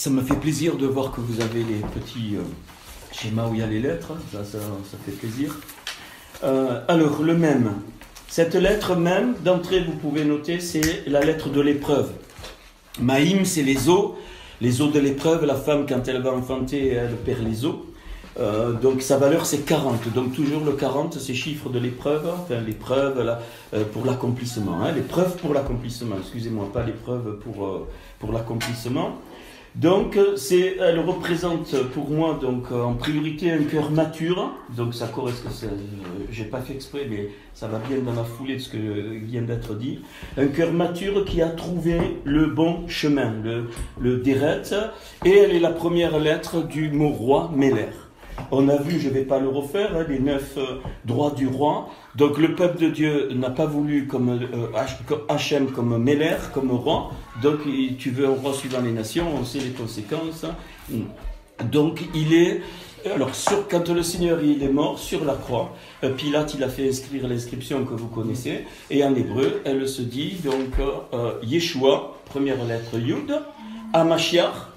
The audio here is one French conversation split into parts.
Ça me fait plaisir de voir que vous avez les petits schémas où il y a les lettres. Ça fait plaisir. Alors, le même. Cette lettre même, d'entrée, vous pouvez noter, c'est la lettre de l'épreuve. Maïm, c'est les os de l'épreuve. La femme, quand elle va enfanter, elle perd les os. Donc sa valeur c'est 40, donc toujours le 40 c'est chiffre de l'épreuve, enfin l'épreuve pour l'accomplissement, hein, l'épreuve pour l'accomplissement, excusez-moi, pas l'épreuve pour l'accomplissement. Donc elle représente pour moi donc en priorité un cœur mature, donc ça correspond, j'ai pas fait exprès mais ça va bien dans la foulée de ce que vient d'être dit, un cœur mature qui a trouvé le bon chemin, le Déret, et elle est la première lettre du mot roi, Meller. On a vu, je ne vais pas le refaire, hein, les 9 droits du roi. Donc le peuple de Dieu n'a pas voulu comme Hachem, comme Meller, comme roi. Donc tu veux un roi suivant les nations, on sait les conséquences. Donc il est... Alors quand le Seigneur il est mort sur la croix, Pilate il a fait inscrire l'inscription que vous connaissez. Et en hébreu, elle se dit donc Yeshua, première lettre Yud, Hamashiach,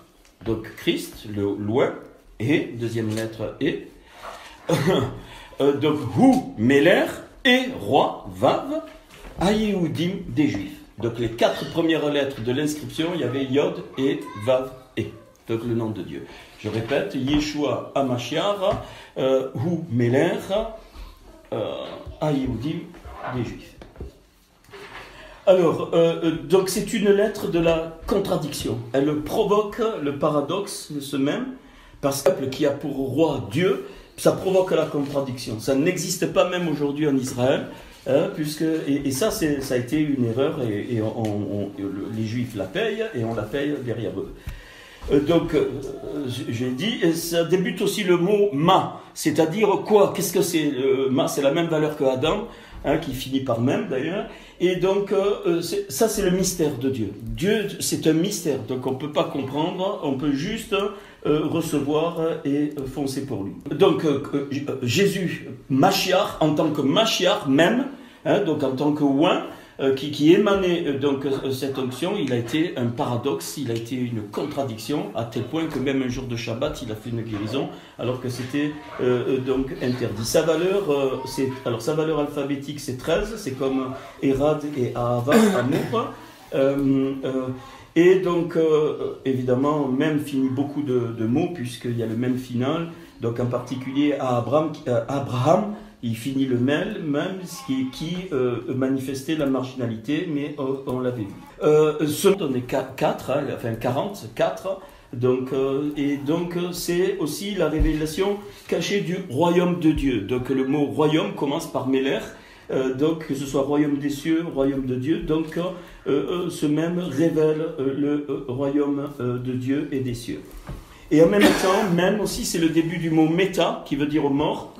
donc Christ, le loin. Et, deuxième lettre, et. Donc, Hu, Meller, et roi, Vav, Ayéhoudim, des Juifs. Donc, les 4 premières lettres de l'inscription, il y avait Yod et Vav, et. Donc, le nom de Dieu. Je répète, Yeshua, Hamashiach, Hu, Meller, Ayéhoudim, des Juifs. Alors, donc, c'est une lettre de la contradiction. Elle provoque le paradoxe de ce même. Parce que le peuple qui a pour roi Dieu, ça provoque la contradiction. Ça n'existe pas même aujourd'hui en Israël, hein, et ça, ça a été une erreur, et les Juifs la payent, et on la paye derrière eux. Donc, j'ai dit, et ça débute aussi le mot « ma », c'est-à-dire quoi? Qu'est-ce que c'est? Ma, c'est la même valeur que Adam, hein, qui finit par même d'ailleurs, et donc ça c'est le mystère de Dieu. Dieu, c'est un mystère, donc on ne peut pas comprendre, on peut juste recevoir et foncer pour lui. Donc Jésus, Mashiach, en tant que Mashiach même, hein, donc en tant que oint, qui émanait donc cette onction, il a été un paradoxe, il a été une contradiction, à tel point que même un jour de Shabbat, il a fait une guérison, alors que c'était donc interdit. Sa valeur, sa valeur alphabétique, c'est 13, c'est comme Erad et Ahava, amour. Et donc, évidemment, même finit beaucoup de mots, puisqu'il y a le même final. Donc, en particulier, à Abraham, il finit le même, qui manifestait la marginalité, mais on l'avait vu. On est 4, hein, enfin 44. Donc, et donc, c'est aussi la révélation cachée du royaume de Dieu. Donc, le mot royaume commence par Meller. Donc que ce soit royaume des cieux, royaume de Dieu, donc ce même révèle le royaume de Dieu et des cieux. Et en même temps, même aussi c'est le début du mot méta, qui veut dire mort.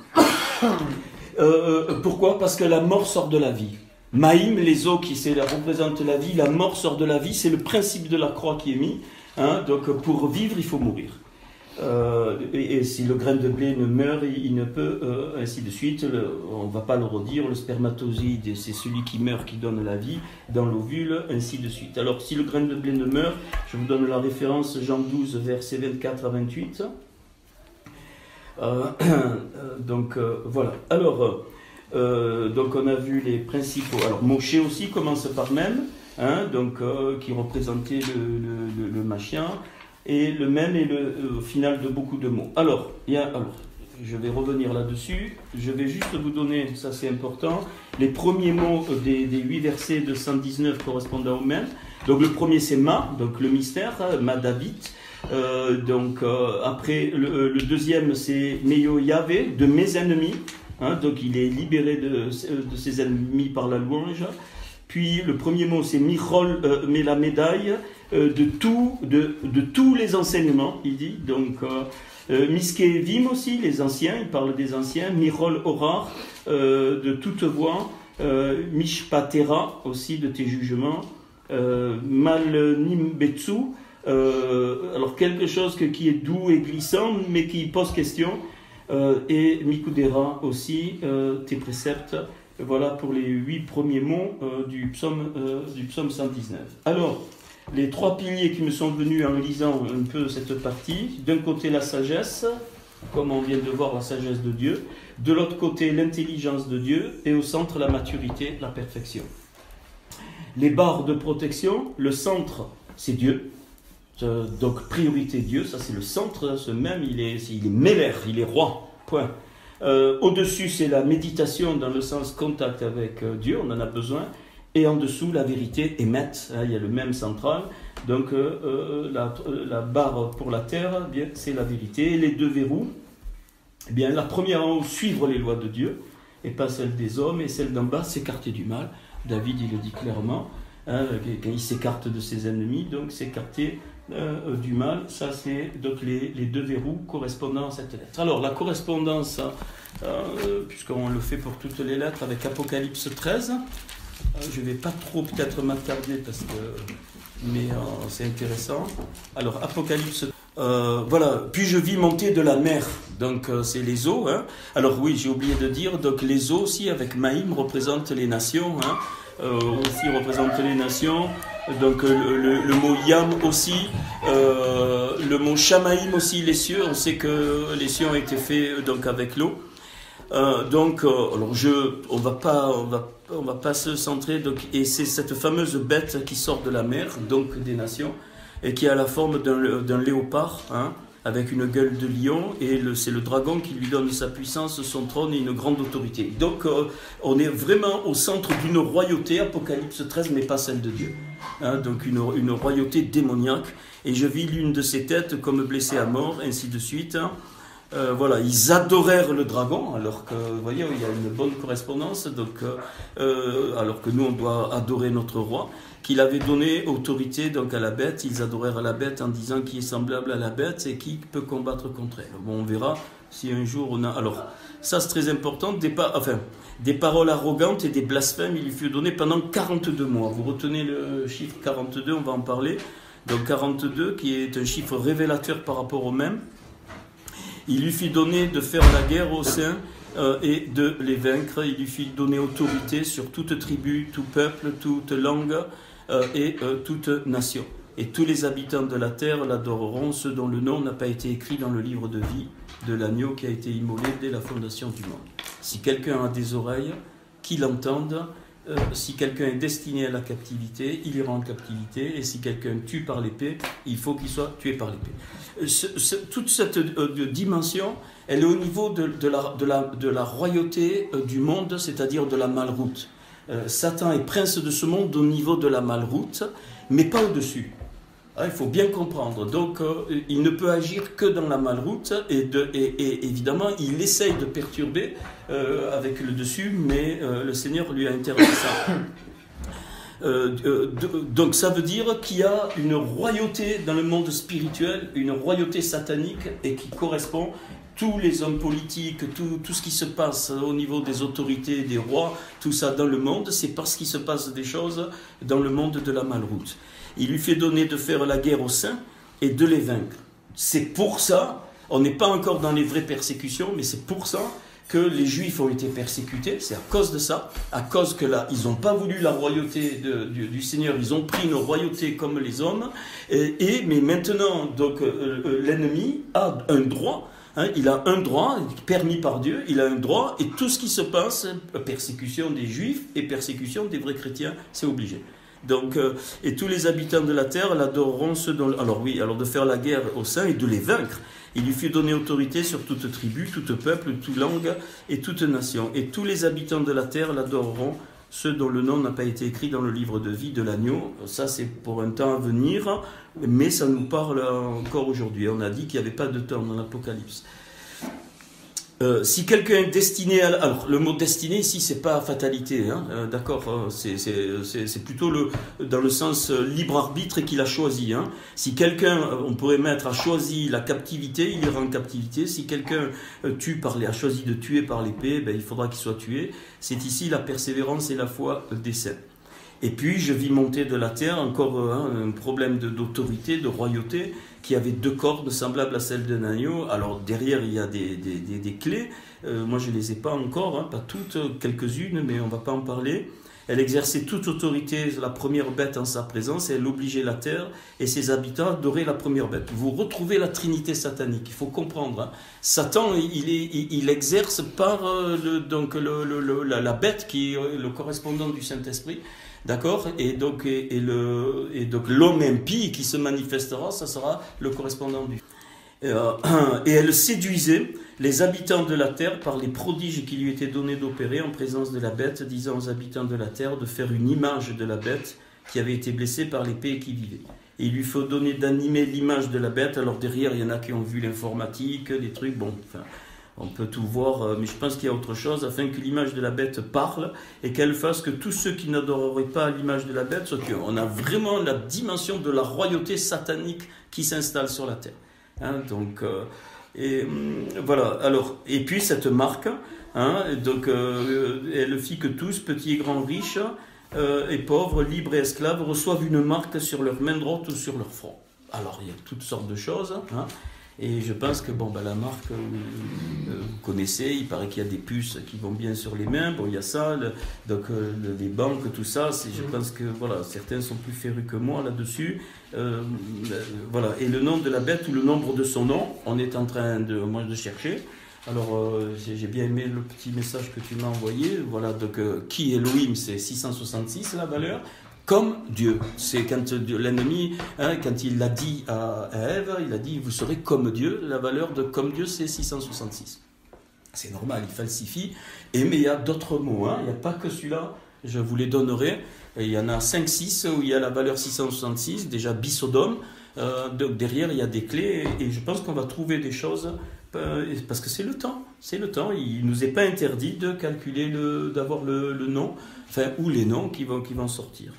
Pourquoi? Parce que la mort sort de la vie. Maïm, les os qui représentent la vie, la mort sort de la vie, c'est le principe de la croix qui est mis, hein, donc pour vivre il faut mourir. Et si le grain de blé ne meurt, il ne peut, ainsi de suite, on ne va pas le redire, le spermatozoïde, c'est celui qui meurt qui donne la vie, dans l'ovule, ainsi de suite. Alors, si le grain de blé ne meurt, je vous donne la référence, Jean 12, versets 24 à 28. Donc, voilà. Alors, donc on a vu les principaux. Alors, Moshe aussi commence par même, hein, donc, qui représentait le machin. Et le même est le final de beaucoup de mots. Alors, je vais revenir là-dessus. Je vais juste vous donner, ça c'est important, les premiers mots des 8 versets de 119 correspondant au même. Donc le premier c'est Ma, donc le mystère, Ma David. Après, le deuxième c'est Meyo Yahvé, de mes ennemis. Hein, donc il est libéré de ses ennemis par la louange. Puis le premier mot c'est Michol, mais la médaille. De tous les enseignements, il dit, donc Miskevim aussi, les anciens, il parle des anciens, Mirol Horar, de toute voix, Mishpatera aussi, de tes jugements, Malnimbetsu, alors quelque chose qui est doux et glissant, mais qui pose question, et Mikudera aussi, tes préceptes. Voilà pour les 8 premiers mots du psaume 119. Alors, les trois piliers qui me sont venus en lisant un peu cette partie. D'un côté, la sagesse, comme on vient de voir la sagesse de Dieu. De l'autre côté, l'intelligence de Dieu. Et au centre, la maturité, la perfection. Les barres de protection, le centre, c'est Dieu. Donc, priorité Dieu, ça c'est le centre, ce même, il est Meller, il est roi, point. Au-dessus, c'est la méditation dans le sens contact avec Dieu, on en a besoin. Et en dessous, la vérité, Emet, il y a le même central. Donc, la barre pour la terre, eh bien, c'est la vérité. Et les deux verrous, eh bien, la première en haut, suivre les lois de Dieu, et pas celle des hommes. Et celle d'en bas, s'écarter du mal. David, il le dit clairement, hein, quand il s'écarte de ses ennemis, donc s'écarter du mal. Ça, c'est donc les deux verrous correspondant à cette lettre. Alors, la correspondance, puisqu'on le fait pour toutes les lettres, avec Apocalypse 13, je ne vais pas trop peut-être m'attarder parce que... mais c'est intéressant. Alors, Apocalypse... voilà, puis je vis monter de la mer, donc c'est les eaux. Hein. Alors oui, j'ai oublié de dire, donc les eaux aussi avec Maïm représentent les nations, hein. Aussi représentent les nations. Donc le mot Yam aussi, le mot Shamaïm aussi, les cieux. On sait que les cieux ont été faits donc avec l'eau. Donc, alors on va pas se centrer. Donc, et c'est cette fameuse bête qui sort de la mer, donc des nations, et qui a la forme d'un léopard, hein, avec une gueule de lion, et c'est le dragon qui lui donne sa puissance, son trône et une grande autorité. Donc, on est vraiment au centre d'une royauté, Apocalypse 13, mais pas celle de Dieu. Hein, donc, une royauté démoniaque. Et je vis l'une de ses têtes comme blessée à mort, ainsi de suite. Hein. Voilà, ils adorèrent le dragon, alors que, vous voyez, il y a une bonne correspondance, donc, alors que nous, on doit adorer notre roi, qu'il avait donné autorité donc à la bête. Ils adorèrent la bête en disant qui est semblable à la bête et qui peut combattre contre elle. Bon, on verra si un jour on a... Alors, ça c'est très important, des paroles arrogantes et des blasphèmes, il lui fut donné pendant 42 mois. Vous retenez le chiffre 42, on va en parler. Donc 42, qui est un chiffre révélateur par rapport au même. Il lui fit donner de faire la guerre aux saints et de les vaincre. Il lui fit donner autorité sur toute tribu, tout peuple, toute langue et toute nation. Et tous les habitants de la terre l'adoreront, ceux dont le nom n'a pas été écrit dans le livre de vie de l'agneau qui a été immolé dès la fondation du monde. Si quelqu'un a des oreilles, qu'il entende. Si quelqu'un est destiné à la captivité, il ira en captivité. Et si quelqu'un tue par l'épée, il faut qu'il soit tué par l'épée. Toute cette dimension, elle est au niveau de la royauté du monde, c'est-à-dire de la malroute. Satan est prince de ce monde au niveau de la malroute, mais pas au-dessus. Il faut bien comprendre. Donc, il ne peut agir que dans la malroute et évidemment, il essaye de perturber avec le dessus, mais le Seigneur lui a interdit ça. Donc, ça veut dire qu'il y a une royauté dans le monde spirituel, une royauté satanique et qui correspond tous les hommes politiques, tout ce qui se passe au niveau des autorités, des rois, tout ça dans le monde, c'est parce qu'il se passe des choses dans le monde de la malroute. Il lui fait donner de faire la guerre aux saints et de les vaincre. C'est pour ça, on n'est pas encore dans les vraies persécutions, mais c'est pour ça que les Juifs ont été persécutés. C'est à cause de ça, à cause que là, ils n'ont pas voulu la royauté du Seigneur, ils ont pris une royauté comme les hommes. Mais maintenant, donc, l'ennemi a un droit. Hein, il a un droit, permis par Dieu, il a un droit, et tout ce qui se passe, persécution des Juifs et persécution des vrais chrétiens, c'est obligé. Donc, et tous les habitants de la terre l'adoreront, ceux dont... Alors oui, alors de faire la guerre aux saints et de les vaincre. Il lui fut donné autorité sur toute tribu, toute peuple, toute langue et toute nation. Et tous les habitants de la terre l'adoreront, ceux dont le nom n'a pas été écrit dans le livre de vie de l'agneau. Ça, c'est pour un temps à venir, mais ça nous parle encore aujourd'hui. On a dit qu'il n'y avait pas de temps dans l'Apocalypse. Si quelqu'un est destiné à... Alors, le mot destiné ici, c'est pas fatalité, hein, d'accord, c'est plutôt dans le sens libre arbitre qu'il a choisi. Hein. Si quelqu'un, on pourrait mettre, a choisi la captivité, il ira en captivité. Si quelqu'un a choisi de tuer par l'épée, ben, il faudra qu'il soit tué. C'est ici la persévérance et la foi des saints. Et puis, je vis monter de la terre, encore un problème d'autorité, de royauté, qui avait deux cordes semblables à celles d'un agneau. Alors, derrière, il y a des clés. Moi, je ne les ai pas encore, hein, pas toutes, quelques-unes, mais on ne va pas en parler. Elle exerçait toute autorité, la première bête en sa présence, et elle obligeait la terre et ses habitants à adorer la première bête. Vous retrouvez la trinité satanique, il faut comprendre. Hein. Satan, il exerce par la bête qui est le correspondant du Saint-Esprit. D'accord, et donc l'homme impie qui se manifestera, ça sera le correspondant du. Et elle séduisait les habitants de la terre par les prodiges qui lui étaient donnés d'opérer en présence de la bête, disant aux habitants de la terre de faire une image de la bête qui avait été blessée par l'épée et qui vivait. Et il lui faut donner d'animer l'image de la bête. Alors derrière, il y en a qui ont vu l'informatique, des trucs, bon, enfin, on peut tout voir, mais je pense qu'il y a autre chose, afin que l'image de la bête parle et qu'elle fasse que tous ceux qui n'adoreraient pas l'image de la bête, on a vraiment la dimension de la royauté satanique qui s'installe sur la terre. Hein, donc, voilà. Alors, et puis cette marque, hein, donc, elle fit que tous, petits et grands, riches et pauvres, libres et esclaves, reçoivent une marque sur leur main droite ou sur leur front. Alors, il y a toutes sortes de choses. Hein, et je pense que la marque, vous connaissez, il paraît qu'il y a des puces qui vont bien sur les mains. Bon, il y a ça, les banques, tout ça. Je pense que voilà, certains sont plus férus que moi là-dessus. Voilà. Et le nom de la bête ou le nombre de son nom, on est en train de chercher. Alors, j'ai bien aimé le petit message que tu m'as envoyé. Voilà, donc qui Elohim, c'est 666 la valeur. Comme Dieu. C'est quand l'ennemi, hein, quand il l'a dit à Ève, il a dit vous serez comme Dieu. La valeur de comme Dieu, c'est 666. C'est normal, il falsifie. Mais il y a d'autres mots. Hein. Il n'y a pas que celui-là. Je vous les donnerai. Il y en a 5-6 où il y a la valeur 666, déjà bisodome. Donc derrière, il y a des clés. Et je pense qu'on va trouver des choses. Parce que c'est le temps. C'est le temps. Il ne nous est pas interdit de calculer, d'avoir le nom, enfin, ou les noms qui vont sortir.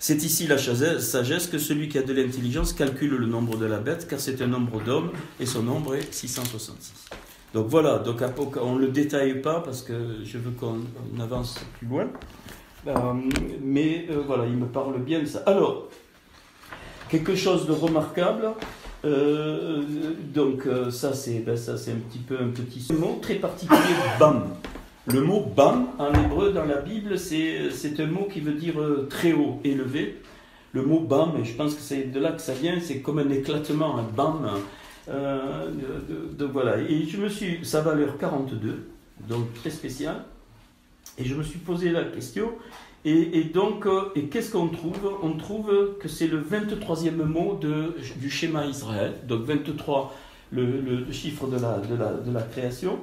C'est ici la sagesse que celui qui a de l'intelligence calcule le nombre de la bête, car c'est un nombre d'hommes, et son nombre est 666. Donc voilà, donc on ne le détaille pas, parce que je veux qu'on avance plus loin. Mais voilà, il me parle bien de ça. Alors, quelque chose de remarquable, ça c'est un petit mot très particulier, bam. Le mot bam, en hébreu, dans la Bible, c'est un mot qui veut dire très haut, élevé. Le mot bam, et je pense que c'est de là que ça vient, c'est comme un éclatement, un bam. Donc voilà, et sa valeur 42, donc très spéciale. Et je me suis posé la question, et qu'est-ce qu'on trouve? On trouve que c'est le 23e mot du schéma Israël, donc 23, le chiffre de la création.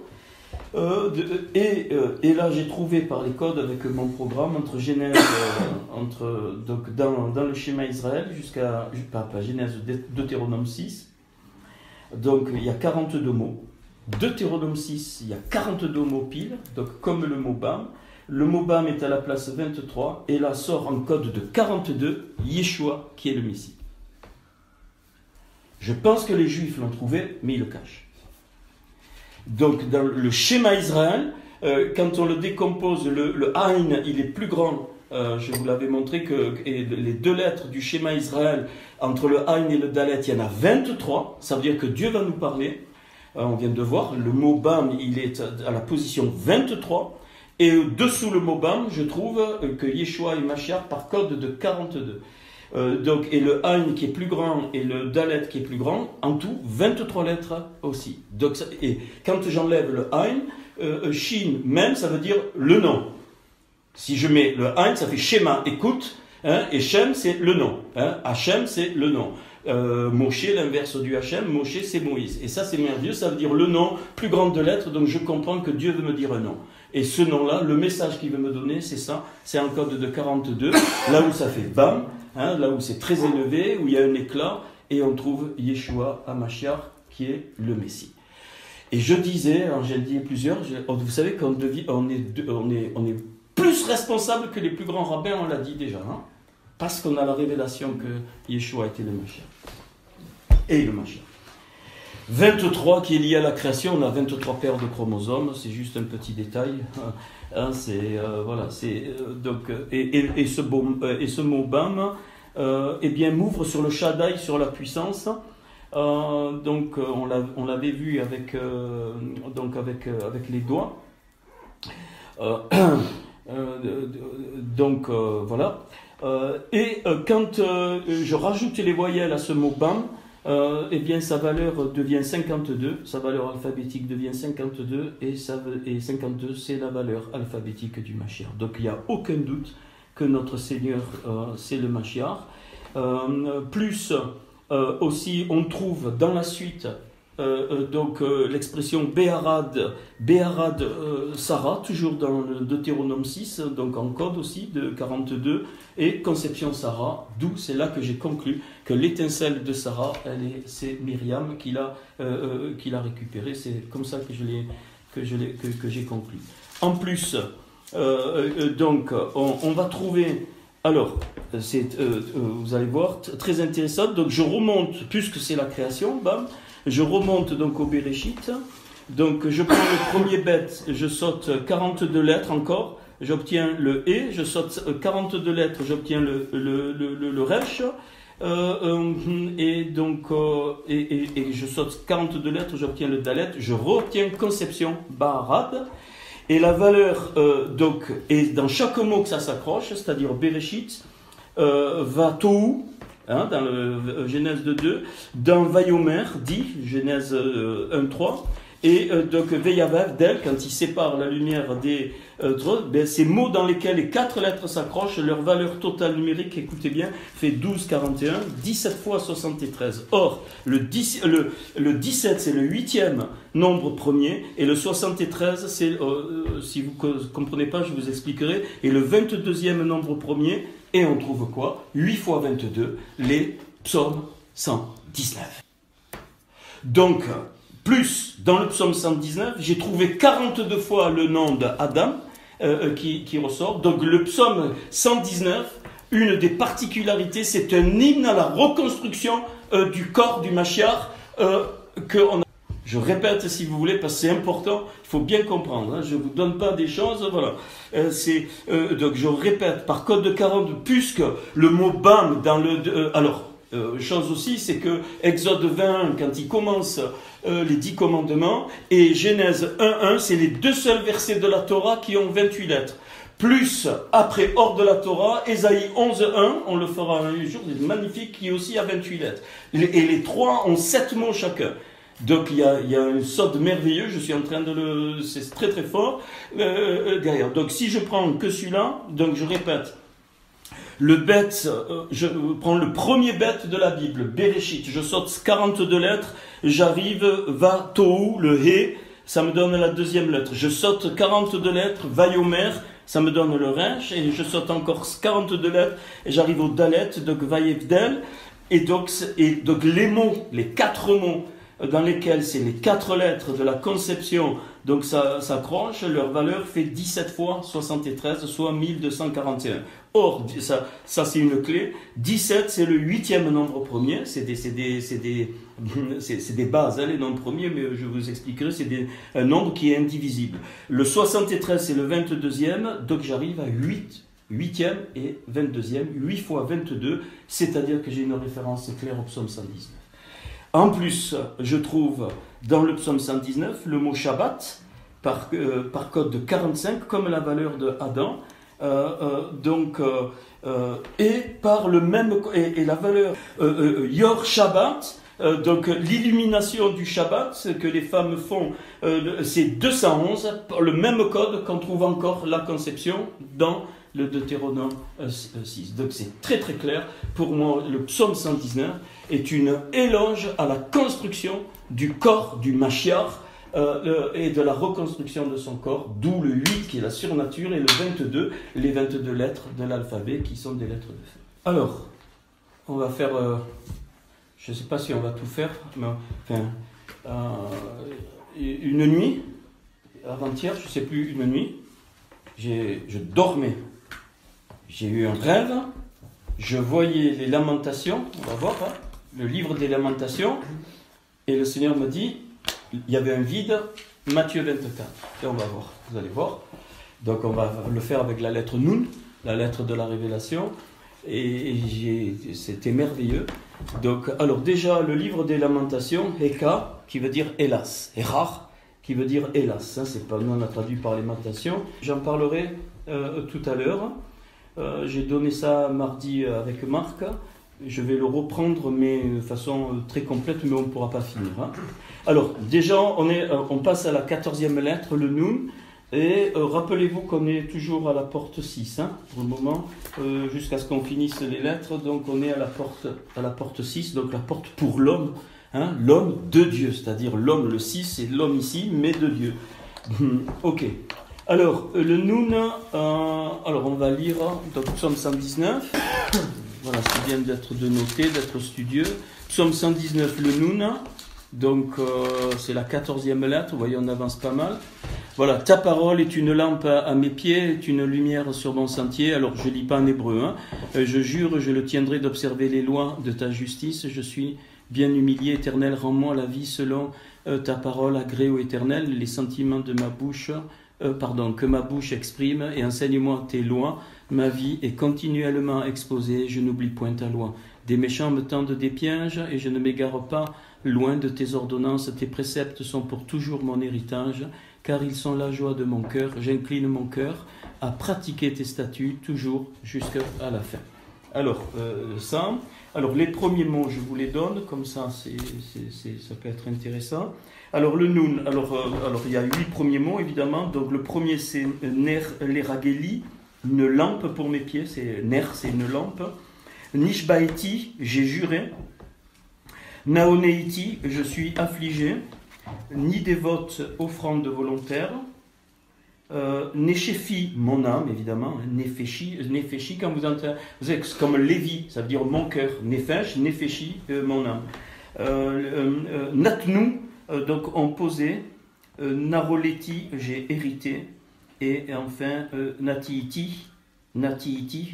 Et là j'ai trouvé par les codes avec mon programme entre Genèse, donc dans le schéma Israël jusqu'à Genèse, Deutéronome 6, donc il y a 42 mots. Deutéronome 6, il y a 42 mots pile, donc comme le mot bam. Le mot bam est à la place 23 et là sort en code de 42 Yeshua qui est le Messie. Je pense que les Juifs l'ont trouvé, mais ils le cachent. Donc, dans le schéma Israël, quand on le décompose, le Aïn, il est plus grand. Je vous l'avais montré que les deux lettres du schéma Israël, entre le Aïn et le Dalet, il y en a 23. Ça veut dire que Dieu va nous parler. On vient de voir, le mot Bam, il est à la position 23. Et dessous le mot Bam, je trouve que Yeshua et Mashiach par code de 42. Et le Aïn qui est plus grand et le Dalet qui est plus grand, en tout 23 lettres aussi. Donc, et quand j'enlève le Aïn, Shin, même, ça veut dire le nom. Si je mets le Aïn, ça fait Shema, écoute, hein, et Shem, c'est le nom. Hein, Hachem, c'est le nom. Moshe, l'inverse du Hachem, Moshe, c'est Moïse. Et ça, c'est merveilleux, ça veut dire le nom, plus grande de lettres, donc je comprends que Dieu veut me dire un nom. Et ce nom-là, le message qu'il veut me donner, c'est ça, c'est un code de 42, là où ça fait Bam, hein, là où c'est très élevé, où il y a un éclat, et on trouve Yeshua HaMashiach, qui est le Messie. Et je disais, alors j'ai dit plusieurs, vous savez qu'on est plus responsable que les plus grands rabbins, on l'a dit déjà, hein, parce qu'on a la révélation que Yeshua était le Mashiach. Et le Mashiach. 23 qui est lié à la création, on a 23 paires de chromosomes, c'est juste un petit détail. Hein, ce mot Bam eh bien, m'ouvre sur le Shaddai, sur la puissance. On l'avait vu avec les doigts. Voilà. Quand je rajoute les voyelles à ce mot bam, eh bien sa valeur devient 52, sa valeur alphabétique devient 52 et 52 c'est la valeur alphabétique du Mashiach. Donc il n'y a aucun doute que notre Seigneur c'est le Mashiach. Plus aussi on trouve dans la suite l'expression Béharad Sarah, toujours dans le Deutéronome 6, donc en code aussi de 42, et conception Sarah, d'où c'est là que j'ai conclu que l'étincelle de Sarah, c'est Myriam qui l'a récupérée. C'est comme ça que j'ai conclu. En plus, on va trouver. Alors, vous allez voir, très intéressant. Donc je remonte, puisque c'est la création, bam. Je remonte donc au Bereshit, donc je prends le premier bête, je saute 42 lettres encore, j'obtiens le E, je saute 42 lettres, j'obtiens le Resh, et je saute 42 lettres, j'obtiens le Dalet, je reobtiens conception Baharad, et la valeur, et dans chaque mot que ça s'accroche, c'est-à-dire Bereshit, va Tohu, dans le Genèse 2, dans Vayomer, dit, Genèse 1.3, et donc Veyavav, d'elle, quand il sépare la lumière des ces mots dans lesquels les 4 lettres s'accrochent, leur valeur totale numérique, écoutez bien, fait 12, 41, 17 fois 73. Or, le 17 c'est le 8e nombre premier, et le 73, c'est, si vous ne comprenez pas, je vous expliquerai, et le 22e nombre premier, et on trouve quoi? 8 fois 22, les psaumes 119. Donc, plus, dans le psaume 119, j'ai trouvé 42 fois le nom d'Adam qui ressort. Donc le psaume 119, une des particularités, c'est un hymne à la reconstruction du corps du Mashiach qu'on a. Je répète si vous voulez, parce que c'est important, il faut bien comprendre, hein, je ne vous donne pas des choses, voilà. Donc je répète, par code de 40, puisque le mot bam dans le... chose aussi, c'est que Exode 21, quand il commence les 10 commandements, et Genèse 1.1, c'est les 2 seuls versets de la Torah qui ont 28 lettres. Plus, après, hors de la Torah, Ésaïe 11.1, on le fera un jour, c'est magnifique, qui aussi a 28 lettres. Et les 3 ont 7 mots chacun. Donc il y a un sod merveilleux, je suis en train de le... c'est très très fort derrière. Donc si je prends que celui-là, donc je répète, le bête, je prends le premier bête de la Bible, Bereshit, je saute 42 lettres, j'arrive, va, Tohu, le He, ça me donne la 2e lettre. Je saute 42 lettres, Vayomer, ça me donne le Resh, et je saute encore 42 lettres, et j'arrive au Dalet, donc Vayevdel, et donc les mots, les 4 mots, dans lesquels c'est les 4 lettres de la conception, donc ça s'accroche, leur valeur fait 17 fois 73, soit 1241. Or, ça c'est une clé. 17, c'est le 8e nombre premier, c'est des bases, hein, les nombres premiers, mais je vous expliquerai, c'est un nombre qui est indivisible. Le 73, c'est le 22e, donc j'arrive à 8e et 22e, 8 fois 22, c'est-à-dire que j'ai une référence claire au psaume 119. En plus, je trouve dans le psaume 119 le mot Shabbat par code de 45 comme la valeur de Adam, et par le même et la valeur Yor Shabbat, donc l'illumination du Shabbat que les femmes font, c'est 211, le même code qu'on trouve encore la conception dans le Deutéronome 6. Donc c'est très très clair. Pour moi, le psaume 119 est une éloge à la construction du corps du Mashiach et de la reconstruction de son corps, d'où le 8 qui est la surnature et le 22, les 22 lettres de l'alphabet qui sont des lettres de feu. Alors, on va faire, je ne sais pas si on va tout faire, mais enfin, une nuit, avant-hier, je ne sais plus, une nuit, je dormais. J'ai eu un rêve, je voyais les lamentations, on va voir, hein, le livre des lamentations, et le Seigneur me dit, il y avait un vide, Matthieu 24. Et on va voir, vous allez voir. Donc on va le faire avec la lettre Nun, la lettre de la révélation, et c'était merveilleux. Donc, alors déjà, le livre des lamentations, Heka, qui veut dire hélas, Erach, qui veut dire hélas, hein, c'est pas nous, on a traduit par les lamentations. J'en parlerai tout à l'heure. J'ai donné ça mardi avec Marc. Je vais le reprendre, mais de façon très complète, mais on ne pourra pas finir. Hein. Alors, déjà, on passe à la 14e lettre, le Nun. Et rappelez-vous qu'on est toujours à la porte 6, hein, pour le moment, jusqu'à ce qu'on finisse les lettres. Donc, on est à la porte 6, donc la porte pour l'homme, hein, l'homme de Dieu. C'est-à-dire l'homme, le 6, c'est l'homme ici, mais de Dieu. Ok. Alors, le Nun, alors on va lire, donc Psaume 119, voilà, c'est bien d'être noté, d'être studieux. Psaume 119, le Nun, donc c'est la 14e lettre, vous voyez, on avance pas mal. Voilà, ta parole est une lampe à mes pieds, est une lumière sur mon sentier. Alors, je ne lis pas en hébreu, hein. Je jure, je le tiendrai d'observer les lois de ta justice. Je suis bien humilié, Éternel, rends-moi la vie selon ta parole, agrée au Éternel, les sentiments de ma bouche. Que ma bouche exprime, et enseigne-moi tes lois. Ma vie est continuellement exposée, je n'oublie point ta loi. Des méchants me tendent des pièges, et je ne m'égare pas loin de tes ordonnances. Tes préceptes sont pour toujours mon héritage, car ils sont la joie de mon cœur. J'incline mon cœur à pratiquer tes statuts, toujours jusqu'à la fin. Alors, ça. Alors, les premiers mots, je vous les donne, comme ça, ça peut être intéressant. Alors, le Nun, alors il y a 8 premiers mots, évidemment. Donc, le premier, c'est Ner Lerageli, une lampe pour mes pieds. Ner, c'est une lampe. Nishbaeti, j'ai juré. Naoneiti, je suis affligé. Ni dévote, offrande volontaire. Nechefi, mon âme, évidemment. Nefeshi, quand vous entendez, vous êtes comme Lévi, ça veut dire mon cœur. Nefesh, Nefeshi, mon âme. Natnu, donc on posait. Naroleti, j'ai hérité. Et enfin, Natiiti,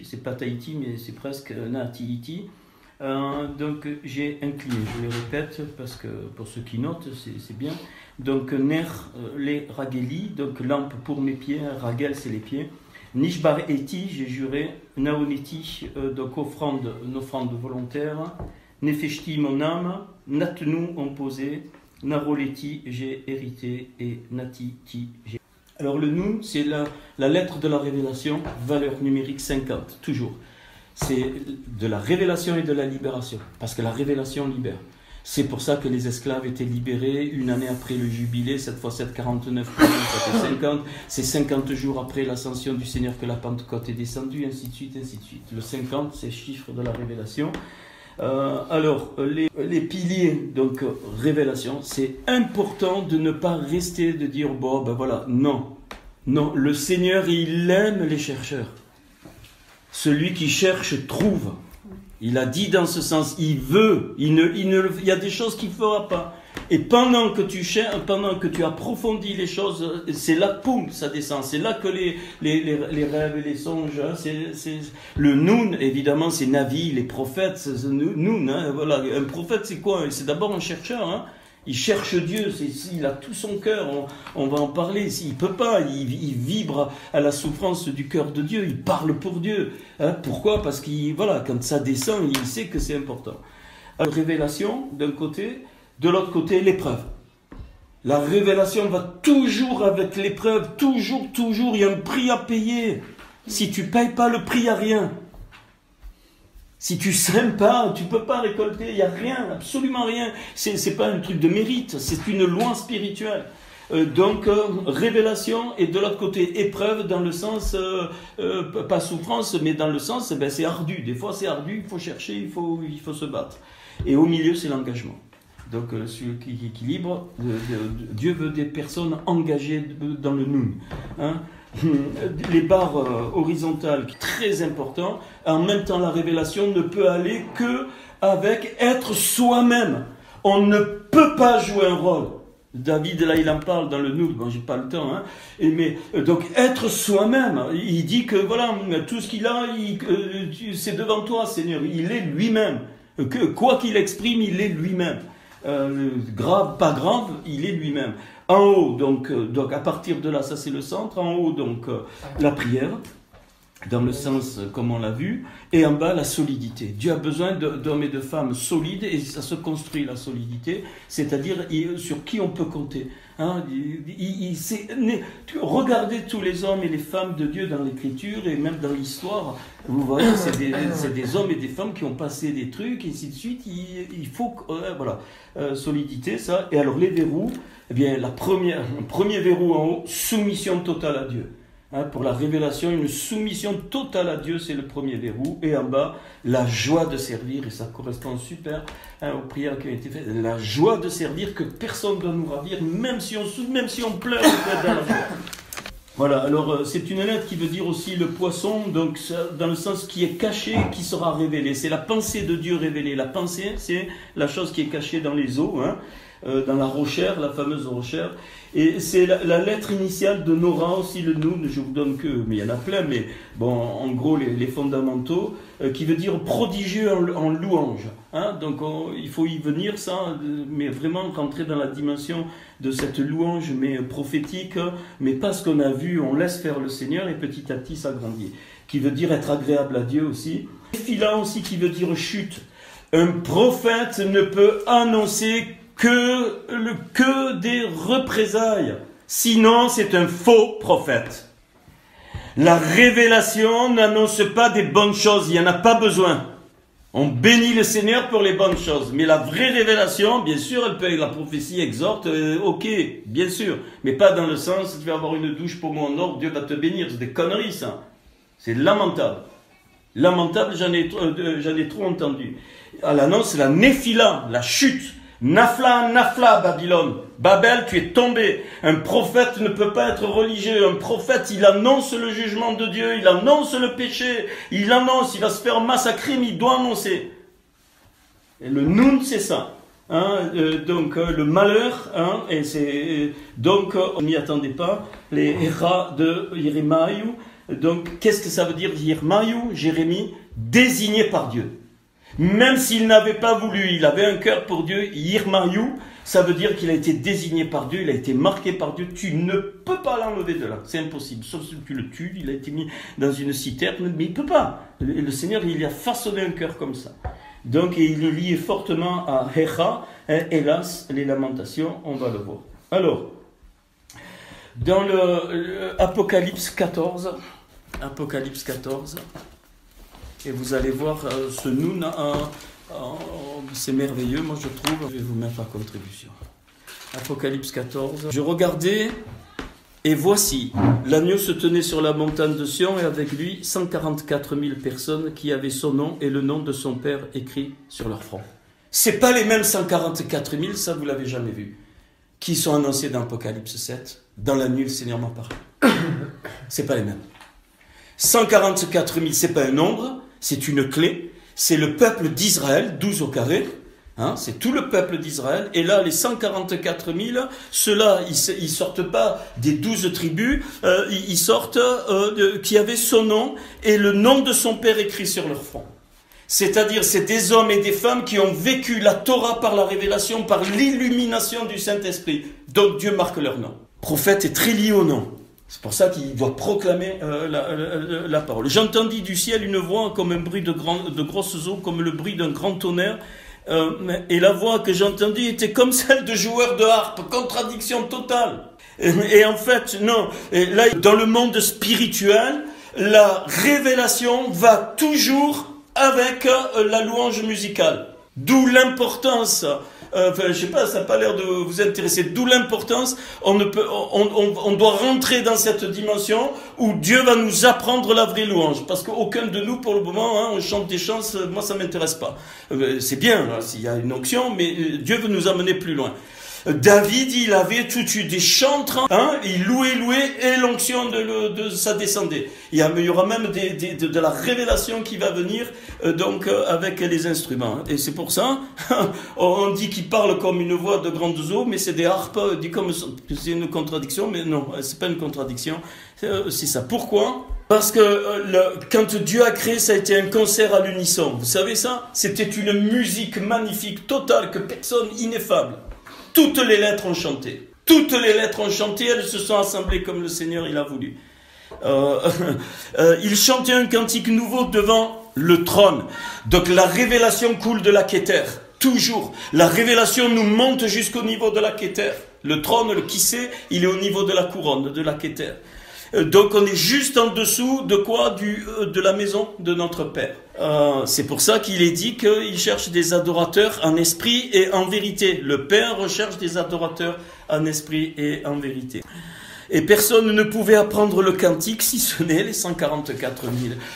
c'est pas Tahiti, mais c'est presque Natiiti. Donc j'ai incliné, je le répète parce que pour ceux qui notent c'est bien. Donc Ner les Rageli, donc lampe pour mes pieds, Ragel c'est les pieds. Nishbar Eti, j'ai juré. Naoneti, donc une offrande volontaire. Nefeshti mon âme. Natnu on posait. Naroleti j'ai hérité et Natiti j'ai. Alors le Nun c'est la lettre de la révélation, valeur numérique 50 toujours. C'est de la révélation et de la libération, parce que la révélation libère. C'est pour ça que les esclaves étaient libérés une année après le jubilé, 7 x 7, 49, ça fait 50. C'est 50 jours après l'ascension du Seigneur que la Pentecôte est descendue, ainsi de suite, ainsi de suite. Le 50, c'est le chiffre de la révélation. Alors, les piliers, donc révélation, c'est important de ne pas rester, de dire, bon, ben voilà, non. Non, le Seigneur, il aime les chercheurs. Celui qui cherche trouve. Il a dit dans ce sens, il veut, il y a des choses qu'il ne fera pas. Et pendant que tu cherches, pendant que tu approfondis les choses, c'est là, poum, ça descend. C'est là que les rêves et les songes, hein, le Nun, évidemment, c'est Navi, les prophètes, Nun, hein, voilà. Un prophète, c'est quoi? C'est d'abord un chercheur, hein. Il cherche Dieu, il a tout son cœur, on va en parler. S'il ne peut pas, il vibre à la souffrance du cœur de Dieu, il parle pour Dieu. Hein, pourquoi? Parce que voilà, quand ça descend, il sait que c'est important. Alors, révélation, d'un côté, de l'autre côté, l'épreuve. La révélation va toujours avec l'épreuve, toujours, il y a un prix à payer. Si tu ne payes pas le prix, il n'y a rien. Si tu ne sèmes pas, tu ne peux pas récolter, il n'y a rien, absolument rien. Ce n'est pas un truc de mérite, c'est une loi spirituelle. Donc, révélation, et de l'autre côté, épreuve, dans le sens, pas souffrance, mais dans le sens, c'est ardu. Des fois, c'est ardu, il faut chercher, il faut se battre. Et au milieu, c'est l'engagement. Donc, celui qui équilibre, Dieu veut des personnes engagées dans le Nun. Hein. Les barres horizontales, très important. En même temps, la révélation ne peut aller que avec être soi-même. On ne peut pas jouer un rôle. David, là, il en parle dans le Nun. Bon, j'ai pas le temps, hein. Mais donc être soi-même. Il dit que voilà, tout ce qu'il a, c'est devant toi, Seigneur. Il est lui-même. Que quoi qu'il exprime, il est lui-même. Grave, pas grave, il est lui-même. En haut, donc à partir de là, ça c'est le centre. En haut, donc la prière. dans le sens comme on l'a vu, et en bas la solidité. Dieu a besoin d'hommes et de femmes solides, et ça se construit la solidité, c'est-à-dire sur qui on peut compter. Hein, regardez tous les hommes et les femmes de Dieu dans l'Écriture et même dans l'histoire, vous voyez, c'est des hommes et des femmes qui ont passé des trucs, et ainsi de suite. Il faut, voilà, solidité, ça. Et alors les verrous, eh bien, le premier verrou en haut, soumission totale à Dieu. Hein, pour la révélation, une soumission totale à Dieu, c'est le premier verrou. Et en bas, la joie de servir, et ça correspond super aux prières qui ont été faites. La joie de servir, que personne ne doit nous ravir, même si on pleure, on peut être dans la joie. Voilà, alors c'est une lettre qui veut dire aussi le poisson, donc dans le sens qui est caché, qui sera révélé. C'est la pensée de Dieu révélée. La pensée, c'est la chose qui est cachée dans les eaux, hein, dans la rochère, la fameuse rochère. Et c'est la lettre initiale de Nora aussi, le Noun, je vous donne que, mais il y en a plein, mais bon, en gros les fondamentaux, qui veut dire prodigieux en louange. Hein, donc il faut y venir, ça, mais vraiment rentrer dans la dimension de cette louange, mais prophétique, mais pas ce qu'on a vu, on laisse faire le Seigneur et petit à petit s'agrandir. Qui veut dire être agréable à Dieu aussi. Phila aussi qui veut dire chute. Un prophète ne peut annoncer que des représailles. Sinon, c'est un faux prophète. La révélation n'annonce pas des bonnes choses, il n'y en a pas besoin. On bénit le Seigneur pour les bonnes choses. Mais la vraie révélation, bien sûr, elle peut, la prophétie exhorte, ok, bien sûr. Mais pas dans le sens, tu vas avoir une douche pour moi en or, Dieu va te bénir. C'est des conneries, ça. C'est lamentable. Lamentable, j'en ai trop entendu. À l'annonce, c'est la néphila, la chute. Nafla, Nafla, Babylone. Babel, tu es tombé. Un prophète ne peut pas être religieux. Un prophète, il annonce le jugement de Dieu, il annonce le péché, il annonce, il va se faire massacrer, mais il doit annoncer. Et le Noun, c'est ça. Hein, donc le malheur, hein, et c'est donc on n'y attendait pas. Les Héra de Yirmaïou. Donc qu'est-ce que ça veut dire Yirmaïou, Jérémie, désigné par Dieu. Même s'il n'avait pas voulu, il avait un cœur pour Dieu, Yirmaïou, ça veut dire qu'il a été désigné par Dieu, il a été marqué par Dieu, tu ne peux pas l'enlever de là, c'est impossible, sauf si tu le tues, il a été mis dans une citerne, mais il ne peut pas. Le Seigneur, il y a façonné un cœur comme ça. Donc il est lié fortement à Hécha, hélas, les lamentations, on va le voir. Alors, dans le Apocalypse 14, et vous allez voir ce Noun, c'est merveilleux, moi je trouve. Je vais vous mettre en contribution. Apocalypse 14. Je regardais, et voici, l'agneau se tenait sur la montagne de Sion, et avec lui 144 000 personnes qui avaient son nom et le nom de son père écrit sur leur front. C'est pas les mêmes 144 000, ça vous l'avez jamais vu, qui sont annoncés dans Apocalypse 7. Dans la nuit, le Seigneur m'en parle. C'est pas les mêmes. 144 000, c'est pas un nombre, c'est une clé. C'est le peuple d'Israël, 12 au carré. Hein, c'est tout le peuple d'Israël. Et là, les 144 000, ceux-là, ils sortent pas des 12 tribus, ils sortent qui avaient son nom et le nom de son père écrit sur leur front. C'est-à-dire, c'est des hommes et des femmes qui ont vécu la Torah par la révélation, par l'illumination du Saint-Esprit. Donc Dieu marque leur nom. Le prophète est très lié au nom. C'est pour ça qu'il doit proclamer la parole. J'entendis du ciel une voix comme un bruit de grosses eaux, comme le bruit d'un grand tonnerre. Et la voix que j'entendis était comme celle de joueurs de harpe. Contradiction totale. Et en fait, non. Et là, dans le monde spirituel, la révélation va toujours avec la louange musicale. D'où l'importance... je sais pas, ça n'a pas l'air de vous intéresser. D'où l'importance, on doit rentrer dans cette dimension où Dieu va nous apprendre la vraie louange. Parce qu'aucun de nous, pour le moment, hein, on chante des chants, moi ça m'intéresse pas. C'est bien, là, s'il y a une onction, mais Dieu veut nous amener plus loin. David, il avait tout eu des chantres, hein, il louait, et l'onction de ça descendait. Il y aura même de la révélation qui va venir, donc, avec les instruments. Et c'est pour ça, on dit qu'il parle comme une voix de grandes eaux, mais c'est des harpes, dit comme c'est une contradiction, mais non, c'est pas une contradiction, c'est ça. Pourquoi ? Parce que quand Dieu a créé, ça a été un concert à l'unisson. Vous savez ça ? C'était une musique magnifique, totale, que personne, ineffable. Toutes les lettres ont chanté. Toutes les lettres ont chanté, elles se sont assemblées comme le Seigneur il a voulu. Il chantait un cantique nouveau devant le trône. Donc la révélation coule de la Kéter. Toujours. La révélation nous monte jusqu'au niveau de la Kéter. Le trône, le Kissé, il est au niveau de la couronne, de la Kéter. Donc on est juste en dessous de quoi? De la maison de notre Père. C'est pour ça qu'il est dit qu'il cherche des adorateurs en esprit et en vérité. Le Père recherche des adorateurs en esprit et en vérité. Et personne ne pouvait apprendre le cantique si ce n'est les 144 000.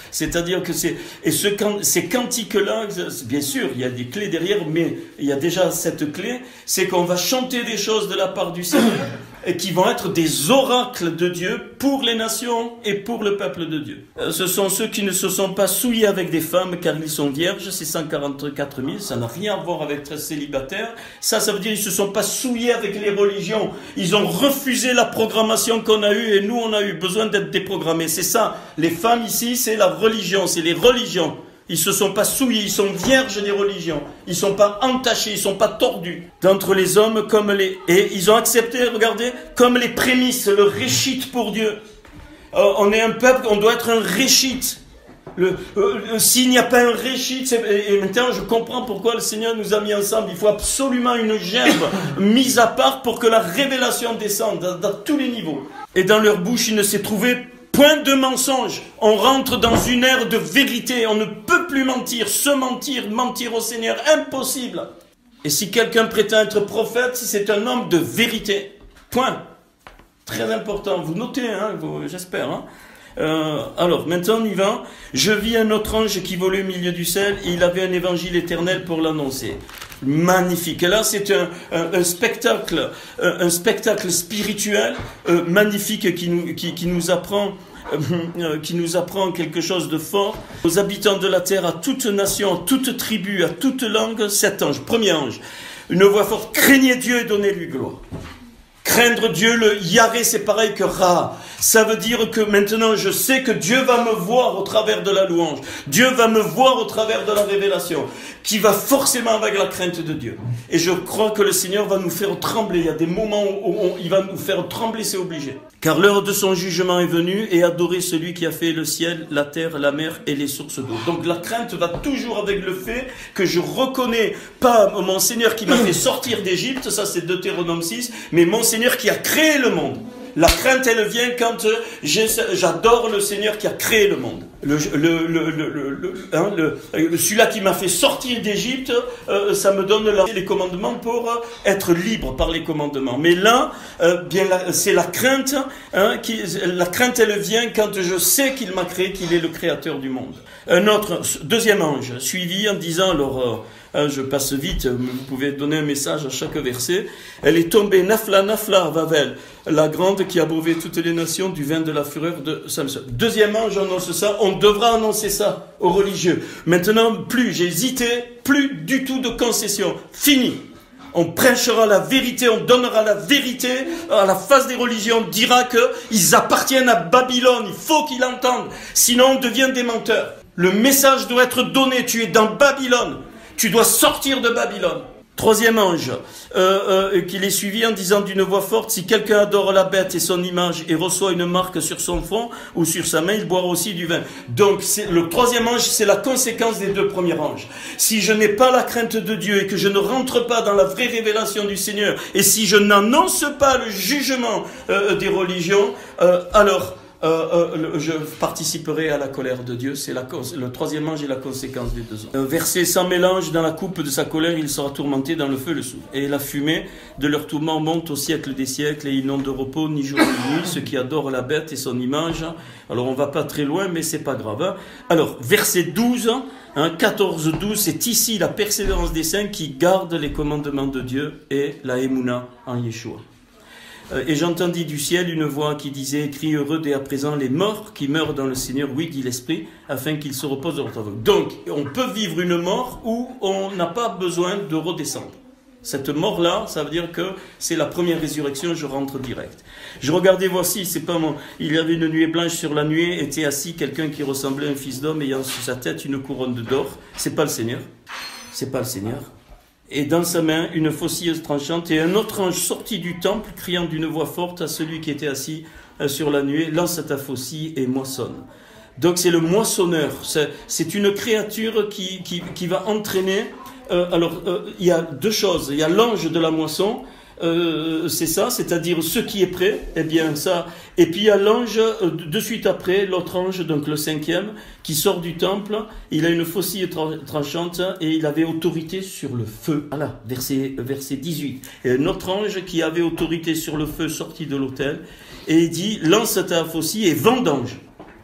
C'est-à-dire que ces cantiques-là, bien sûr, il y a des clés derrière, mais il y a déjà cette clé, c'est qu'on va chanter des choses de la part du Seigneur et qui vont être des oracles de Dieu pour les nations et pour le peuple de Dieu. Ce sont ceux qui ne se sont pas souillés avec des femmes car ils sont vierges, c'est 144 000, ça n'a rien à voir avec être célibataire. Ça veut dire qu'ils ne se sont pas souillés avec les religions. Ils ont refusé la programmation qu'on a eue et nous on a eu besoin d'être déprogrammés. C'est ça, les femmes ici c'est la religion, c'est les religions. Ils ne se sont pas souillés, ils sont vierges des religions. Ils ne sont pas entachés, ils ne sont pas tordus. D'entre les hommes, et ils ont accepté, regardez, comme les prémices, le réchit pour Dieu. On est un peuple, on doit être un réchit. S'il n'y a pas un réchit, et maintenant je comprends pourquoi le Seigneur nous a mis ensemble. Il faut absolument une gerbe mise à part pour que la révélation descende dans tous les niveaux. Et dans leur bouche, il ne s'est trouvé point de mensonge. On rentre dans une ère de vérité. On ne peut plus mentir. Se mentir, mentir au Seigneur, impossible. Et si quelqu'un prétend être prophète, si c'est un homme de vérité. Point. Très important. Vous notez, hein, j'espère. Hein. Alors, maintenant on y va. Je vis un autre ange qui volait au milieu du ciel et il avait un évangile éternel pour l'annoncer. Magnifique. Et là, c'est un spectacle spirituel magnifique qui nous apprend quelque chose de fort. Aux habitants de la terre, à toute nation, à toute tribu, à toute langue, cet ange, premier ange, une voix forte, craignez Dieu et donnez-lui gloire. Craindre Dieu, le Yahvé, c'est pareil que Ra. Ça veut dire que maintenant je sais que Dieu va me voir au travers de la louange. Dieu va me voir au travers de la révélation, qui va forcément avec la crainte de Dieu. Et je crois que le Seigneur va nous faire trembler. Il y a des moments où il va nous faire trembler, c'est obligé. Car l'heure de son jugement est venue et adorer celui qui a fait le ciel, la terre, la mer et les sources d'eau. Donc la crainte va toujours avec le fait que je reconnais pas mon Seigneur qui m'a fait sortir d'Égypte, ça c'est Deutéronome 6, mais mon Seigneur qui a créé le monde. La crainte, elle vient quand j'adore le Seigneur qui a créé le monde. Celui-là qui m'a fait sortir d'Égypte, ça me donne les commandements pour être libre par les commandements. Mais là, c'est la crainte. La crainte, elle vient quand je sais qu'il m'a créé, qu'il est le créateur du monde. Deuxième ange, suivi en disant, alors... je passe vite, vous pouvez donner un message à chaque verset. Elle est tombée, Nafla, Nafla, Vavel, la grande qui a abreuvé toutes les nations du vin de la fureur de Samson. Deuxième ange annonce ça, on devra annoncer ça aux religieux. Maintenant, j'ai hésité, plus du tout de concession, fini. On prêchera la vérité, on donnera la vérité à la face des religions, on dira qu'ils appartiennent à Babylone, il faut qu'ils l'entendent, sinon on devient des menteurs. Le message doit être donné, tu es dans Babylone. Tu dois sortir de Babylone. Troisième ange, qui les suivi en disant d'une voix forte, si quelqu'un adore la bête et son image et reçoit une marque sur son front ou sur sa main, il boira aussi du vin. Donc le troisième ange, c'est la conséquence des deux premiers anges. Si je n'ai pas la crainte de Dieu et que je ne rentre pas dans la vraie révélation du Seigneur, et si je n'annonce pas le jugement des religions, alors... je participerai à la colère de Dieu. C'est le troisième ange est la conséquence des deux anges. Versé sans mélange dans la coupe de sa colère, il sera tourmenté dans le feu le soufre. Et la fumée de leur tourment monte au siècle des siècles, et ils n'ont de repos ni jour ni nuit, ceux qui adorent la bête et son image. Alors on va pas très loin, mais c'est pas grave. Hein. Alors verset 12, 14-12, c'est ici la persévérance des saints qui gardent les commandements de Dieu et la Emouna en Yeshua. Et j'entendis du ciel une voix qui disait, écrit heureux dès à présent les morts qui meurent dans le Seigneur, oui, dit l'Esprit, afin qu'ils se reposent de leur travail. Donc, on peut vivre une mort où on n'a pas besoin de redescendre. Cette mort-là, ça veut dire que c'est la première résurrection, je rentre direct. Je regardais, voici, c'est pas moi, il y avait une nuée blanche sur la nuée, était assis quelqu'un qui ressemblait à un fils d'homme ayant sur sa tête une couronne d'or. C'est pas le Seigneur. C'est pas le Seigneur. et dans sa main une faucille tranchante, et un autre ange sortit du temple, criant d'une voix forte à celui qui était assis sur la nuée, lance ta faucille et moissonne. Donc c'est le moissonneur, c'est une créature qui va entraîner. Il y a deux choses, il y a l'ange de la moisson, c'est ça, c'est-à-dire ce qui est prêt, eh bien ça. Et puis il y a l'ange de suite après, l'autre ange, donc le cinquième, qui sort du temple. Il a une faucille tranchante et il avait autorité sur le feu. Voilà, verset 18. Et un autre ange qui avait autorité sur le feu sorti de l'autel et il dit, lance ta faucille et vendange.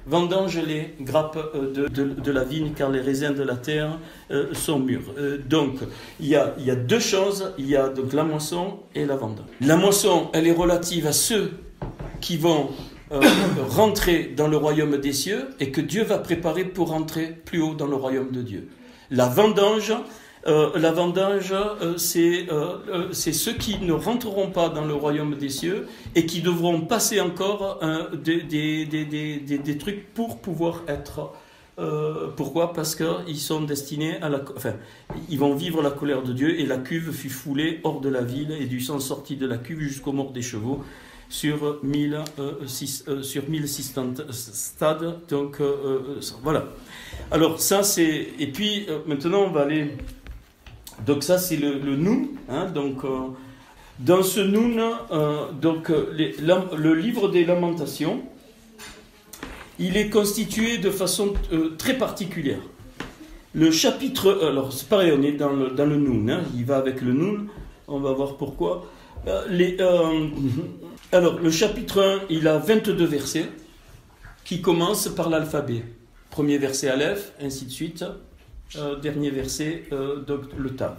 Vendange les grappes de la vigne, car les raisins de la terre sont mûrs. Donc, il y a deux choses, il y a donc la moisson et la vendange. La moisson, elle est relative à ceux qui vont rentrer dans le royaume des cieux et que Dieu va préparer pour rentrer plus haut dans le royaume de Dieu. La vendange, c'est ceux qui ne rentreront pas dans le royaume des cieux et qui devront passer encore des trucs pour pouvoir être. Pourquoi ? Parce qu'ils sont destinés ils vont vivre la colère de Dieu, et la cuve fut foulée hors de la ville et du sang sortit de la cuve jusqu'aux morts des chevaux sur 1600 stades. Donc voilà. Alors ça c'est. Et puis maintenant on va aller. Donc ça c'est le Noun, hein, donc dans ce Noun, le livre des Lamentations, il est constitué de façon très particulière. Le chapitre, alors c'est pareil, on est dans le Noun, hein, il va avec le Noun, on va voir pourquoi. Alors le chapitre 1, il a 22 versets qui commencent par l'alphabet. Premier verset Aleph, ainsi de suite. Dernier verset, donc le Tav.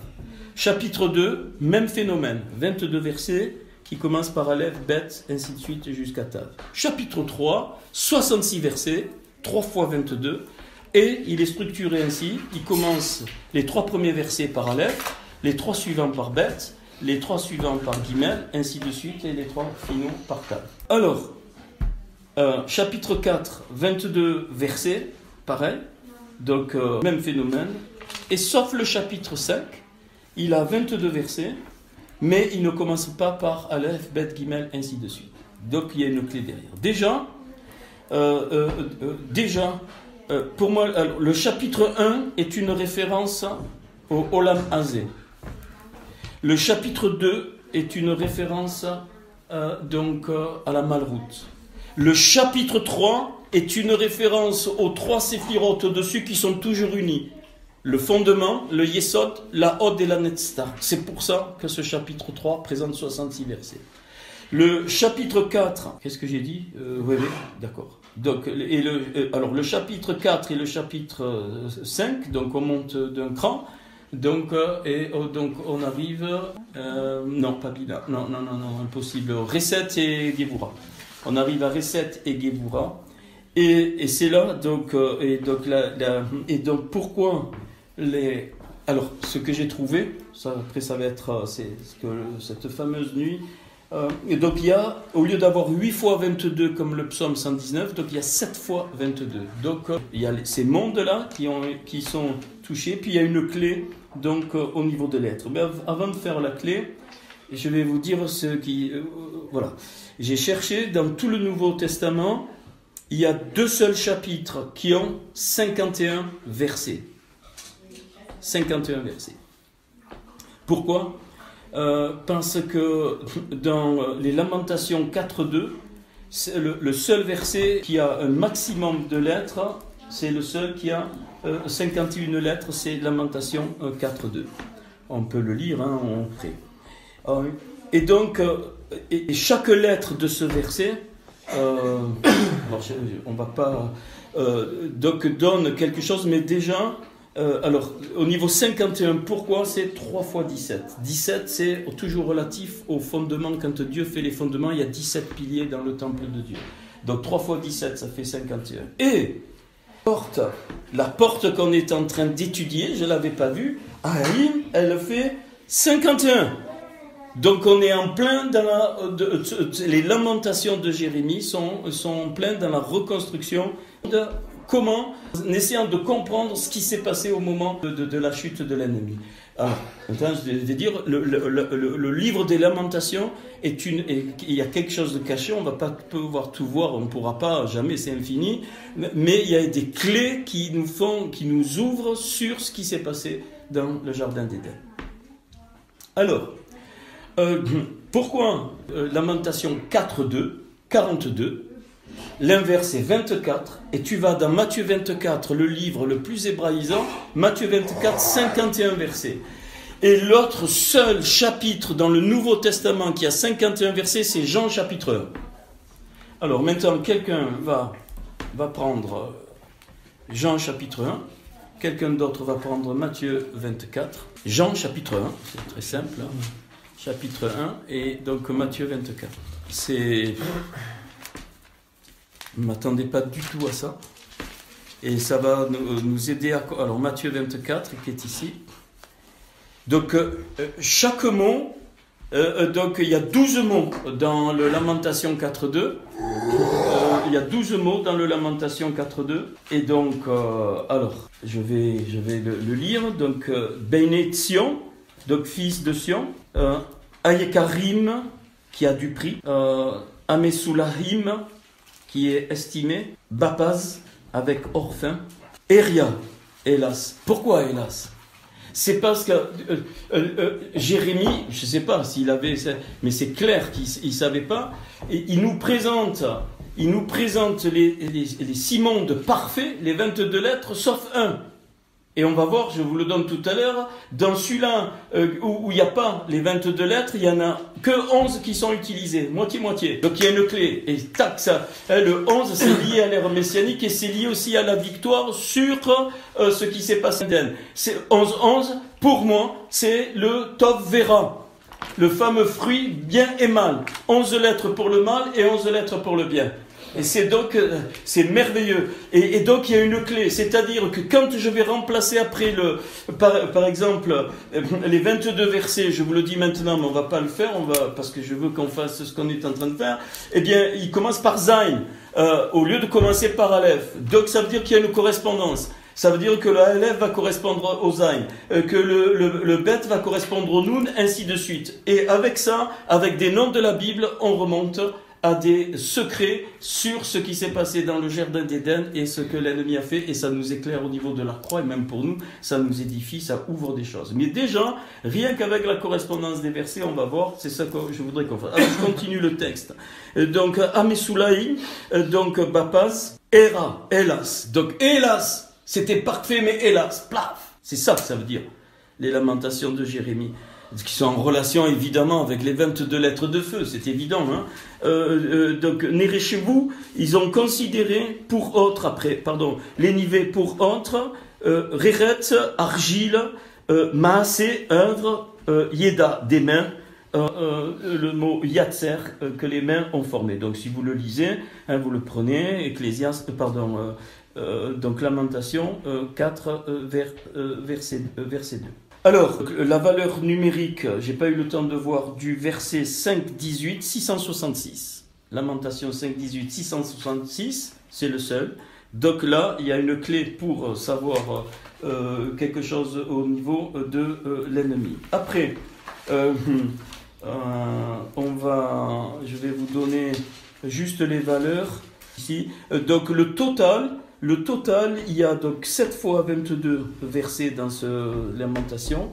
Chapitre 2, même phénomène, 22 versets qui commencent par Aleph, Bet, ainsi de suite jusqu'à Tav. Chapitre 3, 66 versets, 3 fois 22, et il est structuré ainsi, il commence les 3 premiers versets par Aleph, les 3 suivants par Bet, les 3 suivants par Gimel, ainsi de suite, et les 3 finaux par Tav. Alors, chapitre 4, 22 versets, pareil. Donc, même phénomène. Et sauf le chapitre 5, il a 22 versets, mais il ne commence pas par Aleph, Bet, Gimel, ainsi de suite. Donc, il y a une clé derrière. Pour moi, le chapitre 1 est une référence au Olam Hazé. Le chapitre 2 est une référence à la Malroute. Le chapitre 3 est une référence aux 3 séphirotes au-dessus qui sont toujours unis. Le fondement, le Yesod, la Hod et la Netzta. C'est pour ça que ce chapitre 3 présente 66 versets. Le chapitre 4, qu'est-ce que j'ai dit ? Oui, d'accord. Donc, alors le chapitre 4 et le chapitre 5, donc on monte d'un cran. Donc on arrive... non, pas Bila. Non, impossible. Recet et Gévoura. On arrive à Recet et Gévoura. Et c'est là, donc pourquoi alors, ce que j'ai trouvé, après ça va être cette fameuse nuit, et donc il y a, au lieu d'avoir 8 fois 22 comme le psaume 119, donc il y a 7 fois 22. Donc il y a ces mondes-là qui sont touchés, puis il y a une clé donc au niveau des lettres. Mais avant de faire la clé, je vais vous dire voilà. J'ai cherché dans tout le Nouveau Testament, il y a 2 seuls chapitres qui ont 51 versets. 51 versets. Pourquoi ? Parce que dans les Lamentations 4.2, c'est le seul verset qui a un maximum de lettres, c'est le seul qui a 51 lettres, c'est Lamentation 4.2. On peut le lire, hein, on prie. Et donc, et chaque lettre de ce verset, on va pas donc donne quelque chose, mais déjà alors au niveau 51, pourquoi c'est 3 fois 17. 17 c'est toujours relatif au fondement. Quand Dieu fait les fondements, il y a 17 piliers dans le temple de Dieu, donc 3 fois 17 ça fait 51. Et la porte qu'on est en train d'étudier, je ne l'avais pas vue, elle fait 51. Donc on est en plein dans les lamentations de Jérémie sont en plein dans la reconstruction de comment, en essayant de comprendre ce qui s'est passé au moment de la chute de l'ennemi. Ah, maintenant, je vais dire, le livre des Lamentations il y a quelque chose de caché, on ne va pas pouvoir tout voir, on ne pourra pas, jamais, c'est infini, mais il y a des clés qui nous ouvrent sur ce qui s'est passé dans le Jardin d'Éden. Alors, pourquoi Lamentation 42, l'inverse est 24, et tu vas dans Matthieu 24, le livre le plus hébraïsant, Matthieu 24, 51 versets. Et l'autre seul chapitre dans le Nouveau Testament qui a 51 versets, c'est Jean chapitre 1. Alors maintenant, quelqu'un va prendre Jean chapitre 1, quelqu'un d'autre va prendre Matthieu 24, Jean chapitre 1, c'est très simple, hein, chapitre 1, et donc Matthieu 24. Ne m'attendez pas du tout à ça. Et ça va nous aider à... Alors Matthieu 24 qui est ici. Donc chaque mot, donc il y a 12 mots dans le Lamentation 4.2. Il y a 12 mots dans le Lamentation 4.2. Et donc, alors, je vais le lire. Donc, Bene Sion, donc fils de Sion. Ayekarim, qui a du prix. Amesulaim, qui est estimé. Bapaz, avec Orphin. Eria, hélas. Pourquoi hélas? C'est parce que Jérémie, je ne sais pas s'il avait, mais c'est clair qu'il ne savait pas, et il nous présente les 6 mondes parfaits, les 22 lettres, sauf un. Et on va voir, je vous le donne tout à l'heure, dans celui-là où il n'y a pas les 22 lettres, il n'y en a que 11 qui sont utilisées, moitié-moitié. Donc il y a une clé, et tac, ça, le 11 c'est lié à l'ère messianique et c'est lié aussi à la victoire sur ce qui s'est passé. C'est 11-11, pour moi, c'est le Tov Vera, le fameux fruit bien et mal. 11 lettres pour le mal et 11 lettres pour le bien. Et c'est donc, c'est merveilleux. Et donc, il y a une clé. C'est-à-dire que quand je vais remplacer après par exemple, les 22 versets, je vous le dis maintenant, mais on ne va pas le faire, parce que je veux qu'on fasse ce qu'on est en train de faire, eh bien, il commence par Zayn, au lieu de commencer par Aleph. Donc, ça veut dire qu'il y a une correspondance. Ça veut dire que le Aleph va correspondre au Zayn, que le Bet va correspondre au Nun, ainsi de suite. Et avec ça, avec des noms de la Bible, on remonte à des secrets sur ce qui s'est passé dans le Jardin d'Éden et ce que l'ennemi a fait, et ça nous éclaire au niveau de la croix, et même pour nous, ça nous édifie, ça ouvre des choses. Mais déjà, rien qu'avec la correspondance des versets, on va voir, c'est ça que je voudrais qu'on fasse. Alors, je continue le texte. Donc, Amesulaï, donc Bapaz, Era, hélas. Donc, hélas, c'était parfait, mais hélas, plaf. C'est ça que ça veut dire, les lamentations de Jérémie, qui sont en relation évidemment avec les 22 lettres de feu, c'est évident. Hein. Donc, Néréchez-vous, ils ont considéré pour autre, les nivets pour autre, Réret, argile, Maasé, œuvre, Yeda, des mains, le mot Yatser, que les mains ont formé. Donc, si vous le lisez, hein, vous le prenez, donc Lamentation 4, verset 2. Alors, la valeur numérique, j'ai pas eu le temps de voir, du verset 5-18, 666. Lamentation 5-18, 666, c'est le seul. Donc là, il y a une clé pour savoir quelque chose au niveau de l'ennemi. Après, je vais vous donner juste les valeurs ici. Donc le total, il y a donc 7 fois 22 versets dans ce Lamentation.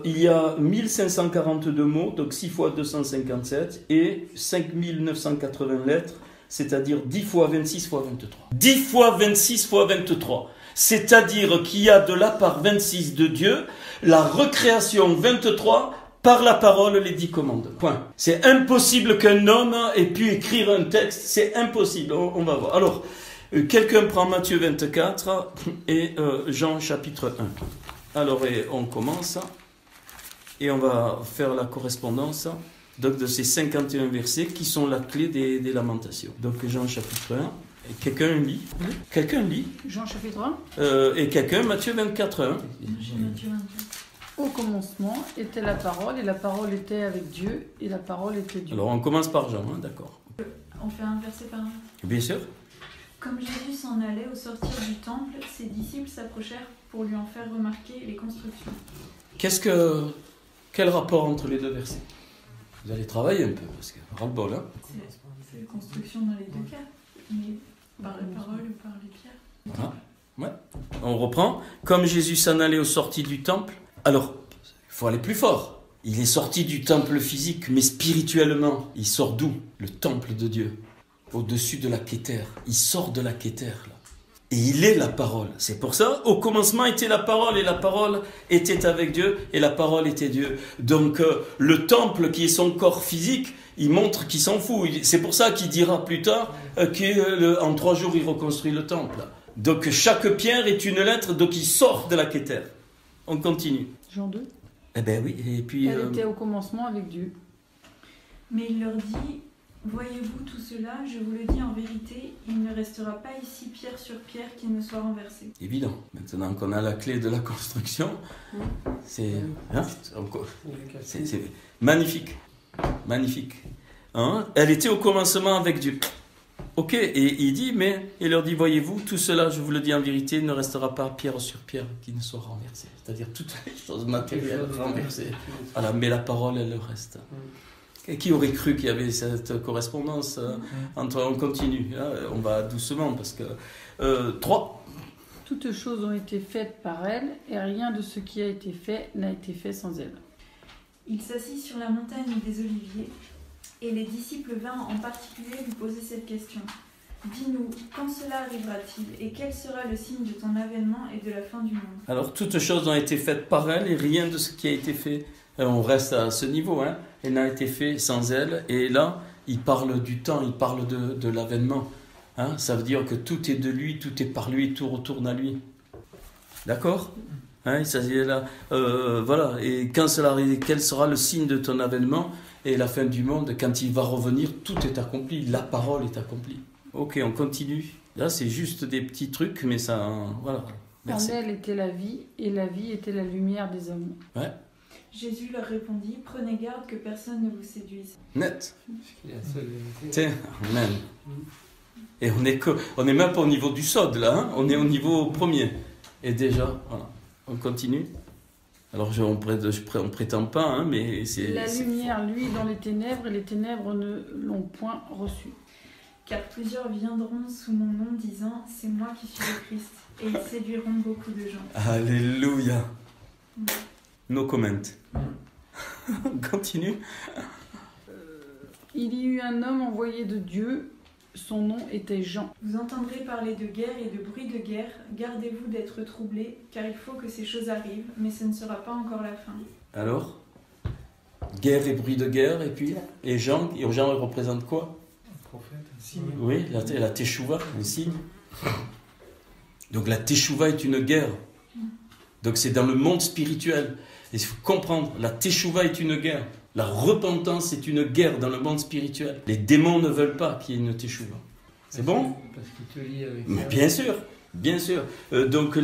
Il y a 1542 mots, donc 6 fois 257, et 5980 lettres, c'est-à-dire 10 fois 26 fois 23. 10 fois 26 fois 23. C'est-à-dire qu'il y a de la part 26 de Dieu, la recréation 23, par la parole, les 10 commandes. Point. C'est impossible qu'un homme ait pu écrire un texte, c'est impossible. On va voir. Alors, quelqu'un prend Matthieu 24 et Jean chapitre 1. Alors, on commence et on va faire la correspondance donc, de ces 51 versets qui sont la clé des lamentations. Donc, Jean chapitre 1. Et quelqu'un lit. Quelqu'un lit. Jean chapitre 1. Et quelqu'un, Matthieu 24 1. Matthieu 24. Au commencement était la parole, et la parole était avec Dieu, et la parole était Dieu. Alors, on commence par Jean, hein, d'accord. On fait un verset par un. Bien sûr. Comme Jésus s'en allait au sortir du temple, ses disciples s'approchèrent pour lui en faire remarquer les constructions. Quel rapport entre les deux versets? Vous allez travailler un peu, parce que ras-le-bol, hein? C'est la construction dans les deux cas, mais par la parole ou par les pierres. Voilà. Ouais. On reprend. Comme Jésus s'en allait aux sorties du temple. Alors, il faut aller plus fort. Il est sorti du temple physique, mais spirituellement. Il sort d'où? Le temple de Dieu. Au-dessus de la Kéter. Il sort de la Kéter, là. Et il est la parole. C'est pour ça, au commencement était la parole, et la parole était avec Dieu, et la parole était Dieu. Donc, le temple qui est son corps physique, il montre qu'il s'en fout. C'est pour ça qu'il dira plus tard qu'en 3 jours, il reconstruit le temple. Donc, chaque pierre est une lettre, donc il sort de la Kéter. On continue. Jean 2. Eh ben oui, et puis... Elle était au commencement avec Dieu. Mais il leur dit, voyez-vous tout cela, je vous le dis en vérité, il ne restera pas ici pierre sur pierre qui ne soit renversée. Évident. Maintenant qu'on a la clé de la construction, c'est magnifique. Magnifique. Hein? Elle était au commencement avec Dieu. Ok, et il dit, mais il leur dit, voyez-vous, tout cela, je vous le dis en vérité, ne restera pas pierre sur pierre qui ne soit renversée. C'est-à-dire toutes les choses matérielles renversées. Voilà, mais la parole, elle reste. Et qui aurait cru qu'il y avait cette correspondance entre... On continue, hein, on va doucement, parce que... 3. Toutes choses ont été faites par elle, et rien de ce qui a été fait n'a été fait sans elle. Il s'assit sur la montagne des Oliviers, et les disciples vinrent en particulier lui poser cette question. Dis-nous, quand cela arrivera-t-il, et quel sera le signe de ton avènement et de la fin du monde? Alors, toutes choses ont été faites par elle, et rien de ce qui a été fait, on reste à ce niveau, hein, et n'a été fait sans elle. Et là, il parle du temps, il parle de l'avènement. Hein, ça veut dire que tout est de lui, tout est par lui, tout retourne à lui. D'accord? Hein, ça y est là. Voilà. Et quand cela arrive, quel sera le signe de ton avènement et la fin du monde? Quand il va revenir, tout est accompli. La parole est accomplie. Ok, on continue. Là, c'est juste des petits trucs, mais ça... Voilà. Merci. En elle était la vie, et la vie était la lumière des hommes. Ouais. Jésus leur répondit, prenez garde que personne ne vous séduise. Net. Tiens, amen. Et on est même pas au niveau du sod, là. Hein, on est au niveau premier. Et déjà, voilà. On continue. Alors, on prétend pas, hein, mais c'est... La lumière, lui, dans les ténèbres, et les ténèbres ne l'ont point reçu. Car plusieurs viendront sous mon nom, disant, c'est moi qui suis le Christ. Et ils séduiront beaucoup de gens. Alléluia. No comment. On continue. Il y eut un homme envoyé de Dieu, son nom était Jean. Vous entendrez parler de guerre et de bruit de guerre, gardez-vous d'être troublés, car il faut que ces choses arrivent, mais ce ne sera pas encore la fin. Alors, guerre et bruit de guerre, et puis, et Jean il représente quoi? Un prophète, un signe. Oui, la Teshuvah, un signe. Donc la Teshuvah est une guerre. Donc c'est dans le monde spirituel. Et il faut comprendre, la Teshuvah est une guerre. La repentance est une guerre dans le monde spirituel. Les démons ne veulent pas qu'il y ait une Teshuvah. C'est bon? Parce qu'il te lie avec... Mais bien sûr, bien sûr. Donc,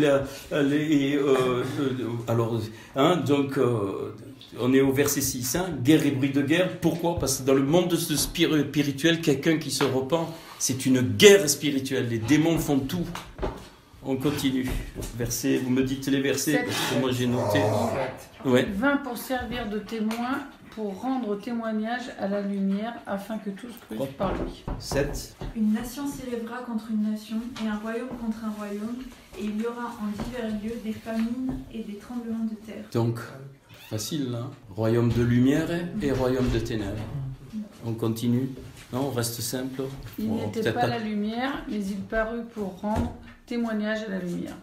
on est au verset 6. Hein, guerre et bruit de guerre. Pourquoi? Parce que dans le monde spirituel, quelqu'un qui se repent, c'est une guerre spirituelle. Les démons font tout. On continue. Verset, vous me dites les versets, parce que moi j'ai noté. Ouais. Il vint pour servir de témoin, pour rendre témoignage à la lumière, afin que tous crussent par lui. 7. Une nation s'élèvera contre une nation, et un royaume contre un royaume, et il y aura en divers lieux des famines et des tremblements de terre. Donc, facile là. Royaume de lumière et royaume de ténèbres. On continue. Non, on reste simple. Il Bon, n'était peut-être pas la lumière, mais il parut pour rendre témoignage à la lumière.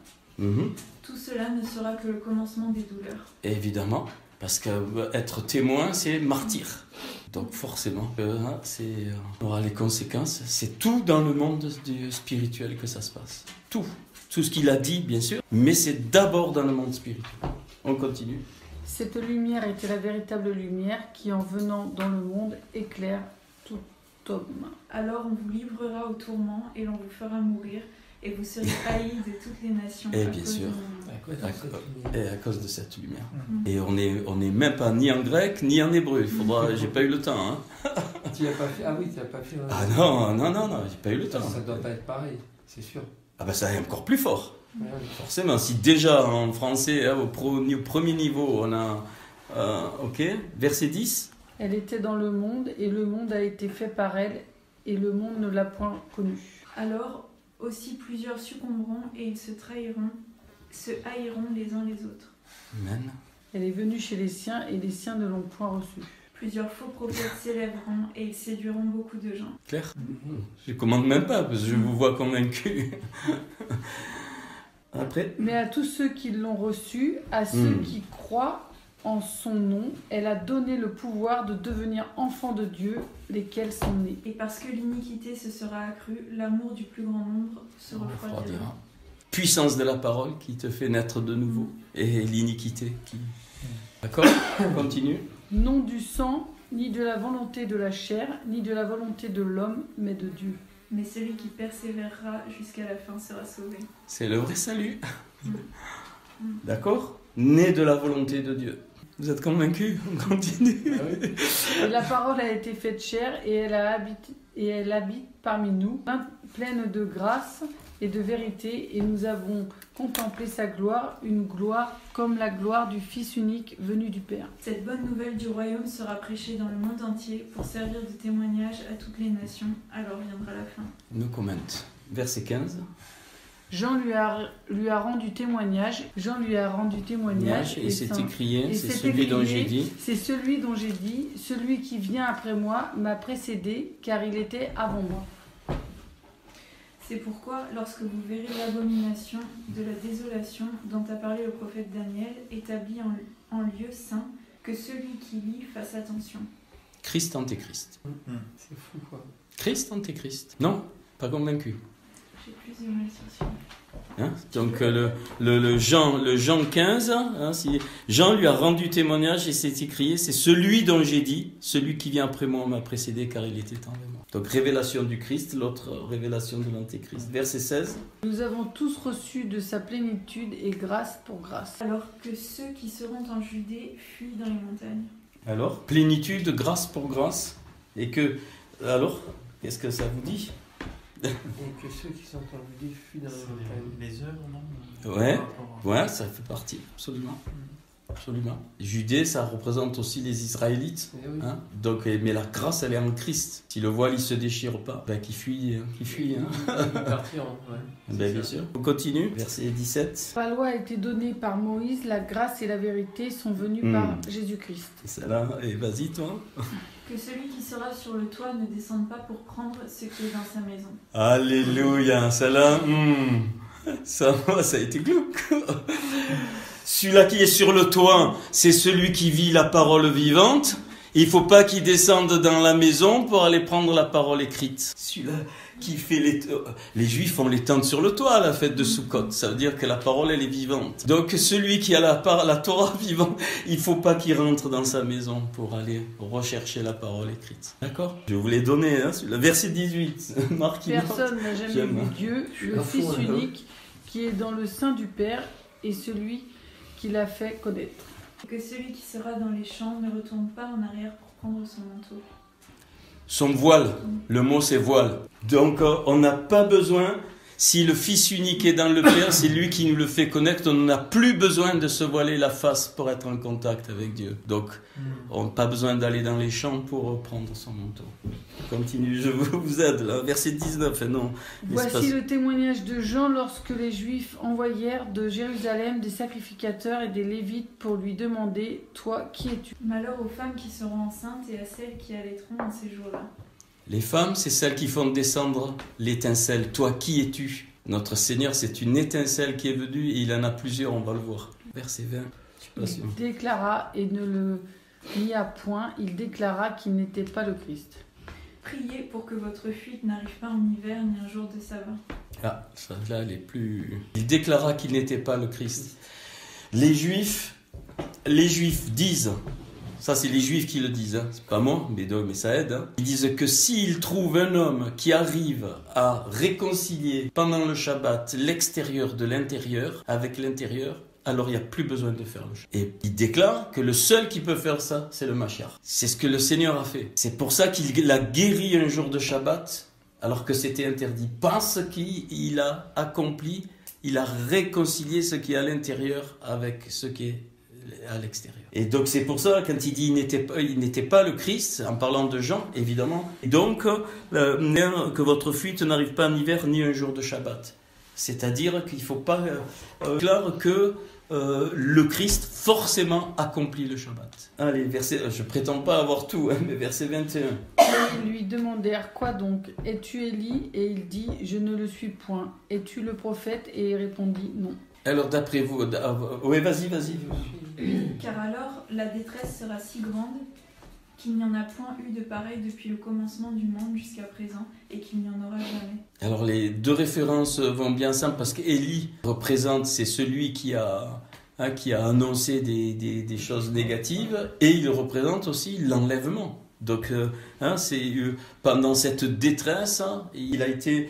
Tout cela ne sera que le commencement des douleurs. Évidemment, parce qu'être témoin, c'est martyr. Donc forcément, on aura les conséquences. C'est tout dans le monde spirituel que ça se passe. Tout. Tout ce qu'il a dit, bien sûr, mais c'est d'abord dans le monde spirituel. On continue. Cette lumière était la véritable lumière qui, en venant dans le monde, éclaire tout homme. Alors on vous livrera au tourment et l'on vous fera mourir, et vous serez haïs de toutes les nations. Et bien sûr, à cause de cette lumière. Et on est même pas ni en grec ni en hébreu. J'ai pas eu le temps. Hein. Tu l'as pas fait? Ah oui, tu l'as pas fait. Ah non, j'ai pas eu le temps. Ça doit pas être pareil, c'est sûr. Ah ben ça est encore plus fort. Forcément, si déjà en français, hein, au premier niveau, on a... ok, verset 10. Elle était dans le monde, et le monde a été fait par elle, et le monde ne l'a point connue. Alors aussi plusieurs succomberont et ils se trahiront, se haïront les uns les autres. Amen. Elle est venue chez les siens, et les siens ne l'ont point reçue. Plusieurs faux prophètes s'élèveront et ils séduiront beaucoup de gens. Claire? Je ne commande même pas, parce que je vous vois convaincu. Après. Mais à tous ceux qui l'ont reçue, à ceux qui croient en son nom, elle a donné le pouvoir de devenir enfants de Dieu, lesquels sont nés. Et parce que l'iniquité se sera accrue, l'amour du plus grand nombre se refroidira. Puissance de la parole qui te fait naître de nouveau. Et l'iniquité qui... D'accord? Continue. Non du sang, ni de la volonté de la chair, ni de la volonté de l'homme, mais de Dieu. Mais celui qui persévérera jusqu'à la fin sera sauvé. C'est le vrai salut. D'accord? Né de la volonté de Dieu. Vous êtes convaincus? On continue. Et la parole a été faite chair, et elle habite parmi nous, pleine de grâce et de vérité, et nous avons contemplé sa gloire, une gloire comme la gloire du Fils unique venu du Père. Cette bonne nouvelle du royaume sera prêchée dans le monde entier pour servir de témoignage à toutes les nations, alors viendra la fin. No comment. Verset 15. Jean lui a rendu témoignage. Jean lui a rendu témoignage. Et c'est écrié, et c'est c'est celui dont écrié, j'ai dit. C'est celui dont j'ai dit, celui qui vient après moi m'a précédé, car il était avant moi. C'est pourquoi, lorsque vous verrez l'abomination de la désolation dont a parlé le prophète Daniel, établie en lieu saint, que celui qui lit fasse attention. Christ antéchrist. C'est fou, quoi. Christ antéchrist. Non, pas convaincu. J'ai plus de mal sur celui-là. Hein? Donc le Jean 15, hein, si Jean lui a rendu témoignage et c'est écrit, c'est celui dont j'ai dit, celui qui vient après moi m'a précédé car il était en moi. Donc révélation du Christ, l'autre révélation de l'antéchrist. Verset 16. Nous avons tous reçu de sa plénitude et grâce pour grâce. Alors que ceux qui seront en Judée fuient dans les montagnes. Alors, plénitude, grâce pour grâce. Et que, alors, qu'est-ce que ça vous dit? Et que ceux qui sont en Judée fuient dans les montagnes. Les œuvres, non? Ouais, ouais, ça fait partie, absolument. Absolument. Judée, ça représente aussi les Israélites. Oui. Hein? Donc, mais la grâce, elle est en Christ. Si le voile, il se déchire pas, ben, qui fuit. Hein? Partir, ouais. Ben, bien sûr. On continue. Verset 17. La loi a été donnée par Moïse, la grâce et la vérité sont venues par Jésus-Christ. C'est là. Et vas-y, toi. Que celui qui sera sur le toit ne descende pas pour prendre ce qui est dans sa maison. Alléluia. Celle-là, ça a été glauque. Celui-là qui est sur le toit, c'est celui qui vit la parole vivante. Il ne faut pas qu'il descende dans la maison pour aller prendre la parole écrite. Celui-là qui fait les Juifs font les tentes sur le toit à la fête de Sukkot. Ça veut dire que la parole, elle est vivante. Donc celui qui a la Torah vivante, il ne faut pas qu'il rentre dans sa maison pour aller rechercher la parole écrite. D'accord? Je vous l'ai donné, hein, celui-là. Verset 18. Marc, Personne n'a jamais vu Dieu, le à Fils fond, là. unique, qui est dans le sein du Père, et celui qui l'a fait connaître. Que celui qui sera dans les champs ne retourne pas en arrière pour prendre son manteau. Son voile, le mot c'est voile. Donc on n'a pas besoin, si le Fils unique est dans le Père, c'est lui qui nous le fait connaître, on n'a plus besoin de se voiler la face pour être en contact avec Dieu. Donc on n'a pas besoin d'aller dans les champs pour prendre son manteau. Continue, je vous aide là, verset 19, non. Voici le témoignage de Jean lorsque les Juifs envoyèrent de Jérusalem des sacrificateurs et des Lévites pour lui demander « Toi, qui es-tu » Malheur aux femmes qui seront enceintes et à celles qui allaiteront en ces jours-là. Les femmes, c'est celles qui font descendre l'étincelle. Toi, qui es-tu? Notre Seigneur, c'est une étincelle qui est venue et il en a plusieurs, on va le voir. Verset 20, je suis pas sûr. Il déclara et ne le nia point, il déclara qu'il n'était pas le Christ. Priez pour que votre fuite n'arrive pas en hiver ni un jour de sabbat. Ah, ça là, elle est plus... Il déclara qu'il n'était pas le Christ. Les Juifs disent, ça c'est les Juifs qui le disent, hein, c'est pas moi, mais ça aide. Hein. Ils disent que s'ils trouvent un homme qui arrive à réconcilier pendant le Shabbat l'extérieur de l'intérieur avec l'intérieur, alors il n'y a plus besoin de faire le Shabbat. Et il déclare que le seul qui peut faire ça, c'est le Mashiach. C'est ce que le Seigneur a fait. C'est pour ça qu'il a guéri un jour de Shabbat, alors que c'était interdit. Parce qu'il a accompli il a réconcilié ce qui est à l'intérieur avec ce qui est à l'extérieur. Et donc c'est pour ça, quand il dit il n'était pas le Christ, en parlant de Jean, évidemment, et donc que votre fuite n'arrive pas en hiver ni un jour de Shabbat. C'est-à-dire qu'il ne faut pas clair que le Christ forcément accomplit le Shabbat. Allez, je prétends pas avoir tout, mais verset 21. Ils lui demandèrent, quoi donc? Es-tu Élie? Et il dit, je ne le suis point. Es-tu le prophète? Et il répondit, non. Alors d'après vous, oui, vas-y. Car alors la détresse sera si grande qu'il n'y en a point eu de pareil depuis le commencement du monde jusqu'à présent et qu'il n'y en aura jamais. Alors les deux références vont bien ensemble parce qu'Élie représente, c'est celui qui a annoncé des choses négatives et il représente aussi l'enlèvement. Donc pendant cette détresse, il a été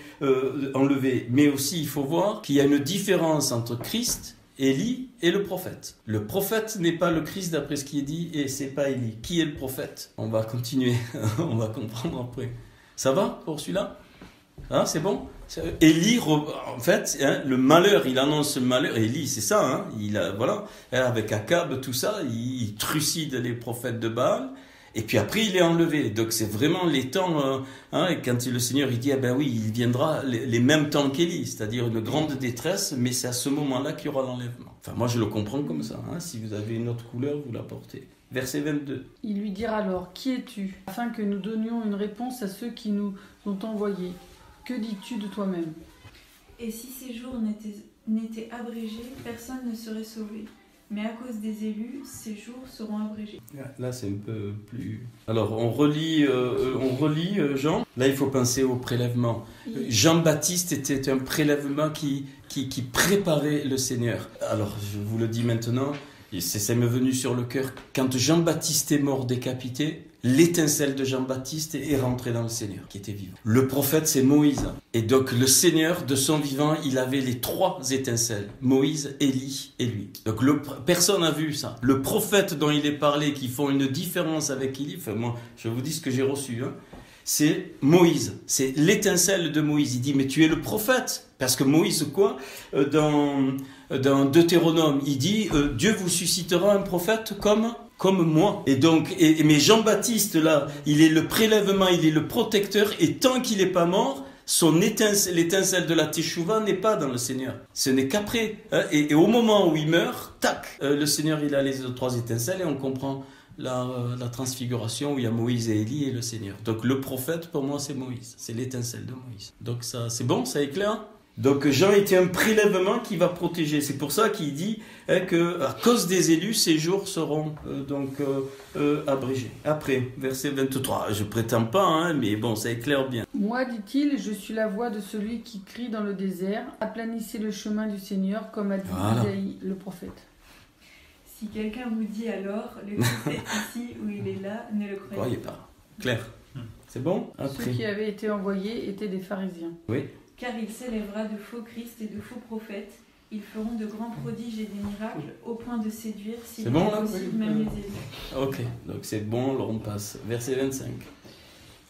enlevé. Mais aussi il faut voir qu'il y a une différence entre Christ, Élie et le prophète. Le prophète n'est pas le Christ d'après ce qui est dit et c'est pas Élie. Qui est le prophète? On va continuer, on va comprendre après. Ça va pour celui-là? Hein, c'est bon? Élie, en fait, le malheur, il annonce le malheur. Élie, c'est ça, avec Akab, tout ça, il trucide les prophètes de Baal. Et puis après, il est enlevé. Donc c'est vraiment les temps, et quand le Seigneur il dit, il viendra les mêmes temps qu'Élie, c'est-à-dire une grande détresse, mais c'est à ce moment-là qu'il y aura l'enlèvement. Enfin, moi je le comprends comme ça. Si vous avez une autre couleur, vous la portez. Verset 22. Ils lui dirent alors, qui es-tu? Afin que nous donnions une réponse à ceux qui nous ont envoyés. Que dis-tu de toi-même? Et si ces jours n'étaient abrégés, personne ne serait sauvé. Mais à cause des élus, ces jours seront abrégés. Là, c'est un peu plus... Alors, on relit Jean. Là, il faut penser au prélèvement. Jean-Baptiste était un prélèvement qui préparait le Seigneur. Alors, je vous le dis maintenant, ça m'est venu sur le cœur. Quand Jean-Baptiste est mort décapité, l'étincelle de Jean-Baptiste est rentrée dans le Seigneur, qui était vivant. Le prophète, c'est Moïse. Et donc, le Seigneur, de son vivant, il avait les trois étincelles. Moïse, Élie et lui. Donc, personne n'a vu ça. Le prophète dont il est parlé, qui font une différence avec Élie, enfin, moi, je vous dis ce que j'ai reçu, c'est Moïse. C'est l'étincelle de Moïse. Il dit, mais tu es le prophète. Parce que Moïse, dans Deutéronome, il dit, Dieu vous suscitera un prophète comme moi. Et donc, mais Jean-Baptiste, là, il est le prélèvement, il est le protecteur, et tant qu'il n'est pas mort, l'étincelle de la Teshuvah n'est pas dans le Seigneur. Ce n'est qu'après. Et au moment où il meurt, tac, le Seigneur, il a les trois étincelles, et on comprend la transfiguration où il y a Moïse et Élie et le Seigneur. Donc le prophète, pour moi, c'est Moïse. C'est l'étincelle de Moïse. Donc ça, c'est bon, ça est clair? Donc Jean était un prélèvement qui va protéger. C'est pour ça qu'il dit que à cause des élus, ces jours seront abrégés. Après, verset 23. Je prétends pas, mais bon, ça éclaire bien. Moi, dit-il, je suis la voix de celui qui crie dans le désert. Aplanissez le chemin du Seigneur, comme a dit Isaïe, le prophète. Si quelqu'un vous dit alors, le Christ est ici ou il est là, ne le croyez pas. Clair. C'est bon? Après. Ceux qui avaient été envoyés étaient des pharisiens. Oui. Car il s'élèvera de faux Christ et de faux prophètes. Ils feront de grands prodiges et des miracles au point de séduire, s'il est possible, même les élus. Ok, donc c'est bon, alors on passe. Verset 25.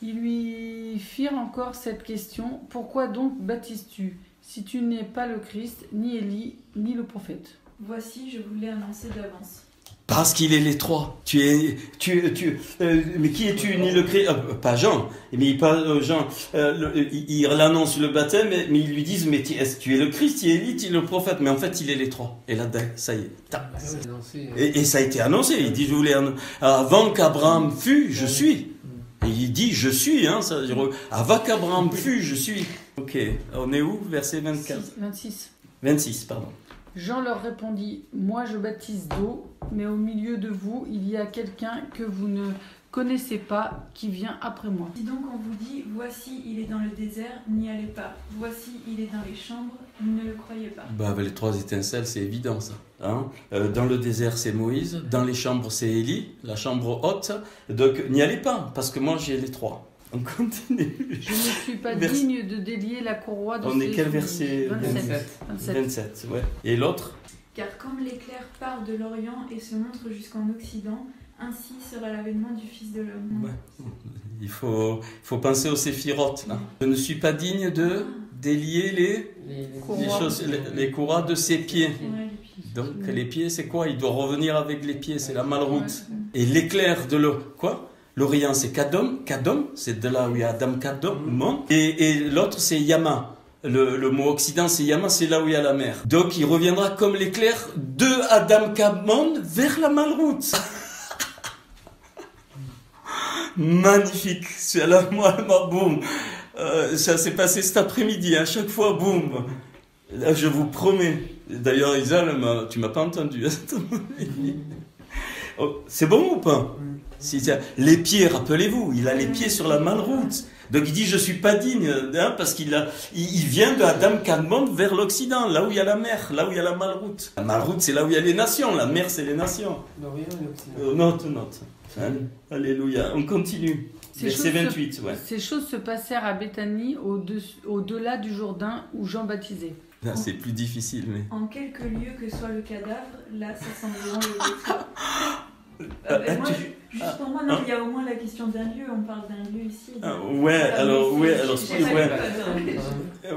Ils lui firent encore cette question. Pourquoi donc baptises-tu, si tu n'es pas le Christ, ni Élie, ni le prophète? Voici, je vous l'ai annoncé d'avance. Parce qu'il est les trois. Mais qui es-tu, ni le Christ? Pas Jean. Mais Jean, il annonce le baptême, mais ils lui disent, mais tu es le Christ, tu es Élie, tu es le prophète. Mais en fait, il est les trois. Et là, ça y est. Et ça a été annoncé. Il dit, je voulais avant qu'Abraham fût, je suis. Et il dit, je suis. Ça veut dire, avant qu'Abraham fût, je suis. Ok, on est où? Verset 24. 26, pardon. Jean leur répondit, moi je baptise d'eau, mais au milieu de vous, il y a quelqu'un que vous ne connaissez pas, qui vient après moi. Si donc on vous dit, voici il est dans le désert, n'y allez pas. Voici il est dans les chambres, ne le croyez pas. Avec les trois étincelles, c'est évident ça. Dans le désert, c'est Moïse. Dans les chambres, c'est Élie, la chambre haute. Donc n'y allez pas, parce que moi j'ai les trois. On continue. Je ne suis pas digne de délier la courroie de On est quel verset? 27. Ouais. Et l'autre? Car comme l'éclair part de l'Orient et se montre jusqu'en Occident, ainsi sera l'avènement du Fils de l'homme. Ouais. Il faut penser aux séphirotes. Là. Je ne suis pas digne de délier les courroies de ses pieds. Ouais, les pieds. Donc les pieds, c'est quoi? Il doit revenir avec les pieds, c'est la malroute. Et l'éclair de l'Orient, c'est Kadom. Kadom, c'est de là où il y a Adam Kadom. Et l'autre, c'est Yama. Le mot Occident, c'est Yama, c'est là où il y a la mer. Donc il reviendra comme l'éclair de Adam Kadmon vers la malroute. Magnifique. C'est là, moi, boum. Ça s'est passé cet après-midi. À chaque fois, boum. Là, je vous promets. D'ailleurs, Isa, tu m'as pas entendu. Oh, c'est bon ou pas? Les pieds, rappelez-vous, il a les pieds sur la malroute. Donc il dit, je suis pas digne, hein, parce qu'il vient de Adam Kadmon vers l'Occident, là où il y a la mer, là où il y a la malroute. La malroute, c'est là où il y a les nations, la mer, c'est les nations. L'Orient et l'Occident. Note. Alléluia, on continue. Verset 28, ouais. Ces choses se passèrent à Béthanie, au-delà du Jourdain, où Jean baptisait. Là, c'est plus difficile, mais... En quelque lieu que soit le cadavre, là, ça semble vraiment le détour. Juste pour moi, non, il y a au moins la question d'un lieu, on parle d'un lieu ici.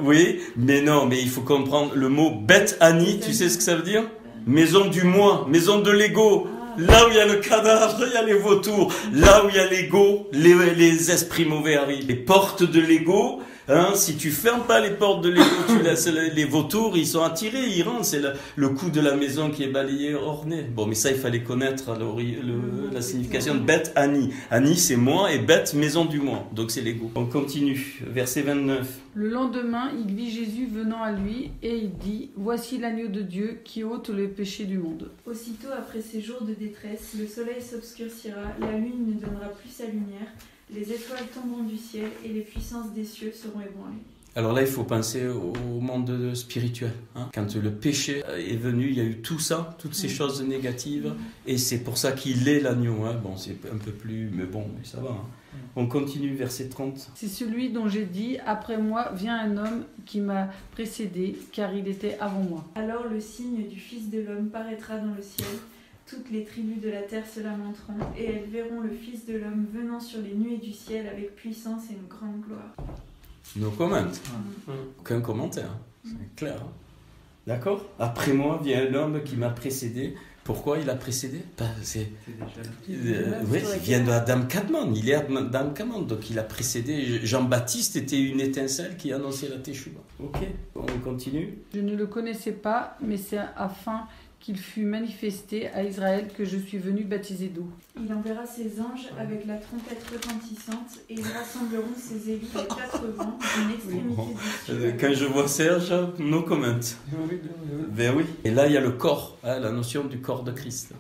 Oui, mais non, mais il faut comprendre le mot Bethanie, tu sais ce que ça veut dire? Maison du moi, maison de l'ego. Là où il y a le cadavre, il y a les vautours. Là où il y a l'ego, les esprits mauvais arrivent. Les portes de l'ego, hein, si tu fermes pas les portes de l'ego, tu laisses les vautours, ils sont attirés, ils rentrent. C'est le coup de la maison qui est balayé, orné. Bon, mais ça, il fallait connaître la signification de Beth Annie. Annie, c'est moi, et Beth, maison du moi. Donc c'est l'ego. On continue. Verset 29. Le lendemain, il vit Jésus venant à lui, et il dit, « Voici l'agneau de Dieu qui ôte le péché du monde. » Aussitôt après ces jours de détresse, le soleil s'obscurcira, la lune ne donnera plus sa lumière, les étoiles tomberont du ciel et les puissances des cieux seront ébranlées. Alors là, il faut penser au monde spirituel. Hein. Quand le péché est venu, il y a eu tout ça, toutes ces choses négatives, et c'est pour ça qu'il est l'agneau. Hein. Bon, c'est un peu plus, mais bon, mais ça va. Hein. On continue, verset 30. C'est celui dont j'ai dit, « Après moi vient un homme qui m'a précédé, car il était avant moi. » Alors le signe du Fils de l'homme paraîtra dans le ciel. Toutes les tribus de la terre se lamenteront, et elles verront le Fils de l'homme venant sur les nuées du ciel avec puissance et une grande gloire. No comment. Aucun commentaire. C'est clair. Hein. D'accord? Après moi vient un homme qui m'a précédé. Pourquoi il a précédé? Il vient d'Adam Kadmon. Il est Adam Kadmon. Donc il a précédé. Jean-Baptiste était une étincelle qui annonçait la Teshuva. Ok, on continue. Je ne le connaissais pas, mais c'est afin qu'il fût manifesté à Israël que je suis venu baptiser d'eau. Il enverra ses anges avec la trompette retentissante, et ils rassembleront ses élus des quatre vents d'une extrémité du ciel. Quand je vois Serge, no comment. Ben oui. Et là, il y a le corps, hein, la notion du corps de Christ.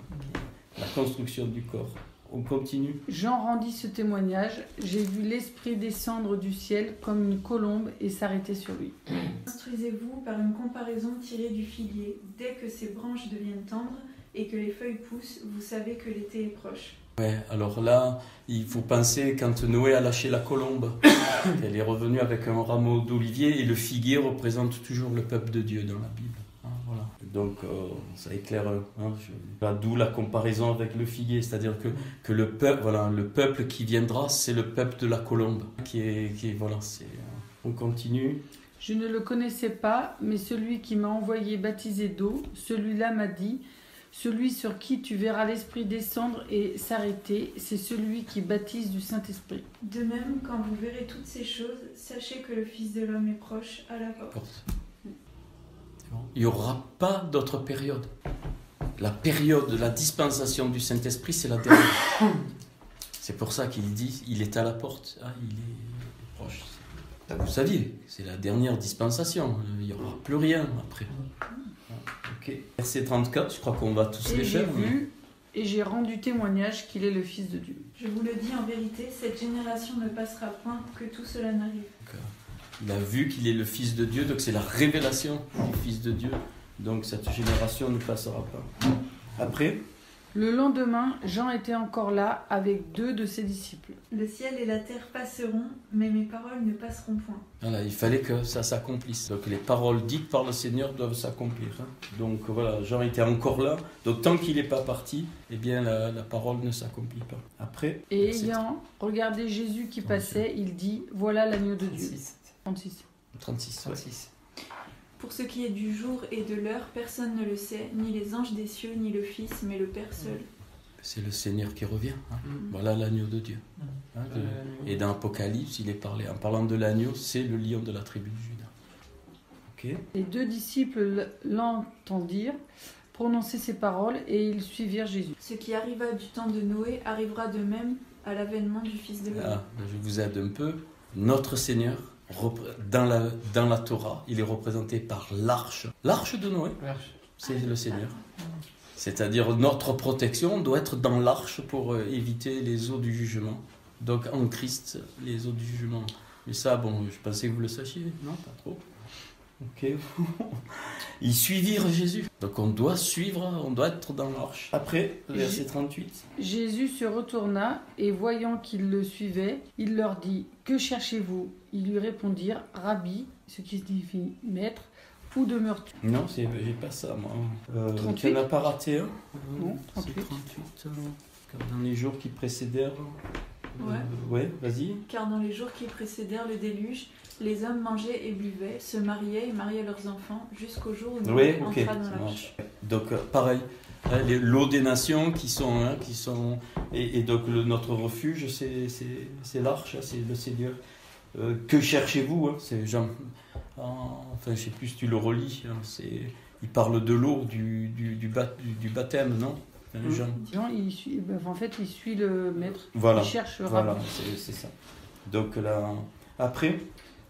La construction du corps. On continue. Jean rendit ce témoignage. J'ai vu l'Esprit descendre du ciel comme une colombe et s'arrêter sur lui. Instruisez-vous par une comparaison tirée du figuier. Dès que ses branches deviennent tendres et que les feuilles poussent, vous savez que l'été est proche. Ouais, alors là, il faut penser quand Noé a lâché la colombe, elle est revenue avec un rameau d'olivier, et le figuier représente toujours le peuple de Dieu dans la Bible. Voilà. Donc ça éclaire, d'où la comparaison avec le figuier, c'est-à-dire que le peuple qui viendra, c'est le peuple de la colombe, on continue. Je ne le connaissais pas, mais celui qui m'a envoyé baptiser d'eau, celui-là m'a dit, celui sur qui tu verras l'Esprit descendre et s'arrêter, c'est celui qui baptise du Saint-Esprit. De même, quand vous verrez toutes ces choses, sachez que le Fils de l'homme est proche à la porte. Il n'y aura pas d'autre période. La période de la dispensation du Saint-Esprit, c'est la dernière. C'est pour ça qu'il dit, il est à la porte. Ah, il est proche. Vous saviez, c'est la dernière dispensation. Il n'y aura plus rien après. Ok. Verset 34, je crois qu'on va tous les faire. Et j'ai rendu témoignage qu'il est le Fils de Dieu. Je vous le dis en vérité, cette génération ne passera point que tout cela n'arrive. Il a vu qu'il est le Fils de Dieu, donc c'est la révélation du Fils de Dieu. Donc cette génération ne passera pas. Après, le lendemain, Jean était encore là avec 2 de ses disciples. Le ciel et la terre passeront, mais mes paroles ne passeront point. Voilà, il fallait que ça s'accomplisse. Donc les paroles dites par le Seigneur doivent s'accomplir. Donc voilà, Jean était encore là. Donc tant qu'il n'est pas parti, eh bien la parole ne s'accomplit pas. Après, et ayant regardé Jésus qui passait, il dit, voilà l'agneau de Dieu. 36. 36. Ouais. 36. Pour ce qui est du jour et de l'heure, personne ne le sait, ni les anges des cieux, ni le Fils, mais le Père seul. C'est le Seigneur qui revient. Hein. Mm. Voilà l'agneau de Dieu. Hein, et dans Apocalypse, il est parlé, en parlant de l'agneau, c'est le lion de la tribu de Juda. Ok. Les 2 disciples l'entendirent prononcer ces paroles et ils suivirent Jésus. Ce qui arriva du temps de Noé arrivera de même à l'avènement du Fils de l'homme. Ah, je vous aide un peu. Notre Seigneur, dans la Torah, il est représenté par l'arche. L'arche de Noé, L'arche. c'est le Seigneur. C'est-à-dire notre protection doit être dans l'arche pour éviter les eaux du jugement. Donc en Christ, les eaux du jugement. Mais ça, bon, je pensais que vous le sachiez. Non, pas trop. Ok. Ils suivirent Jésus. Donc on doit suivre, on doit être dans l'arche. Après, verset 38. Jésus se retourna et voyant qu'ils le suivaient, il leur dit « Que cherchez-vous » Ils lui répondirent « Rabbi », ce qui signifie « maître », « Où demeures-tu » Non, j'ai pas ça, moi. 38. Tu n'en as pas raté un Non, C'est 38. 38. Car dans les jours qui précédèrent. Ouais. Ouais, vas-y. Car dans les jours qui précédèrent le déluge, les hommes mangeaient et buvaient, se mariaient et mariaient leurs enfants, jusqu'au jour où Oui, Noé ok. entra dans ça l'arche. marche. Donc, pareil. Hein, l'eau des nations qui sont. Et donc, notre refuge, c'est l'arche, hein, c'est le Seigneur. Que cherchez-vous hein, c'est Jean. Enfin, je sais plus si tu le relis. Hein, il parle de l'eau, du baptême, non Jean. Jean, il suit le maître. Voilà. Il cherche Voilà, Rabbi. c'est ça. Donc là, après,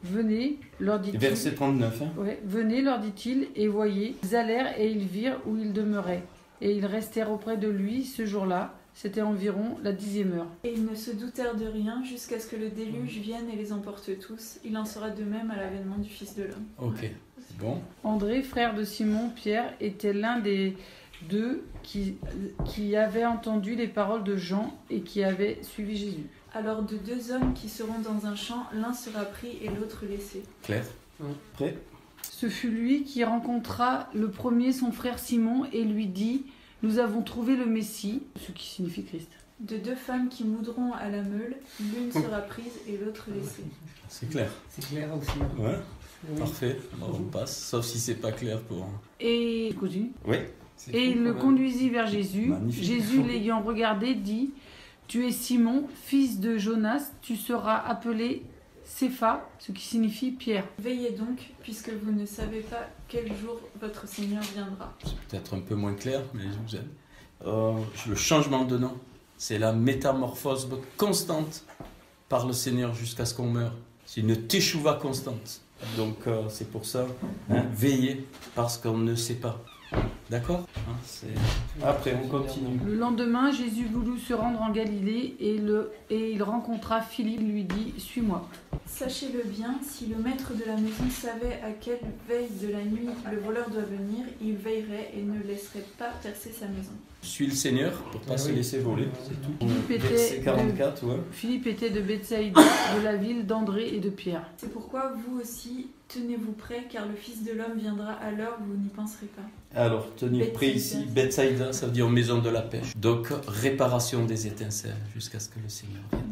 Venez, leur dit-il. verset 39. Hein. Ouais, venez, leur dit-il, et voyez. Ils allèrent et ils virent où il demeurait. Et ils restèrent auprès de lui ce jour-là. C'était environ la 10e heure. Et ils ne se doutèrent de rien jusqu'à ce que le déluge vienne et les emporte tous. Il en sera de même à l'avènement du Fils de l'homme. Ok, bon. André, frère de Simon, Pierre, était l'un des 2 qui avait entendu les paroles de Jean et qui avait suivi Jésus. Alors de 2 hommes qui seront dans un champ, l'un sera pris et l'autre laissé. Claire. Prêt? Ce fut lui qui rencontra le premier son frère Simon et lui dit « Nous avons trouvé le Messie », ce qui signifie Christ. De 2 femmes qui moudront à la meule, l'une sera prise et l'autre laissée. C'est clair. C'est clair aussi. Ouais, Oui. parfait. Alors, on passe, sauf si c'est pas clair pour. Et continue. Oui. C'est Et fou, il le quand même. conduisit vers Jésus. Magnifique. Jésus, l'ayant regardé, dit « Tu es Simon, fils de Jonas, tu seras appelé Cépha », ce qui signifie Pierre. Veillez donc, puisque vous ne savez pas quel jour votre Seigneur viendra. C'est peut-être un peu moins clair, mais je vous aime. Le changement de nom, c'est la métamorphose constante par le Seigneur jusqu'à ce qu'on meure. C'est une teshuva constante. Donc c'est pour ça, hein, veillez, parce qu'on ne sait pas. D'accord hein, Après, on continue. Le lendemain, Jésus voulut se rendre en Galilée et il rencontra Philippe, lui dit « Suis-moi ». Sachez-le bien, si le maître de la maison savait à quelle veille de la nuit le voleur doit venir, il veillerait et ne laisserait pas percer sa maison. Suis le Seigneur pour pas Ah se oui. laisser voler, c'est tout. Philippe était Verset 44, ouais. Philippe était de Bethsaïda, de la ville d'André et de Pierre. C'est pourquoi vous aussi, tenez-vous prêts, car le Fils de l'homme viendra à l'heure où vous n'y penserez pas. Alors, tenir prêt ici, Bethsaïda, ça veut dire maison de la pêche. Donc, réparation des étincelles jusqu'à ce que le Seigneur vienne.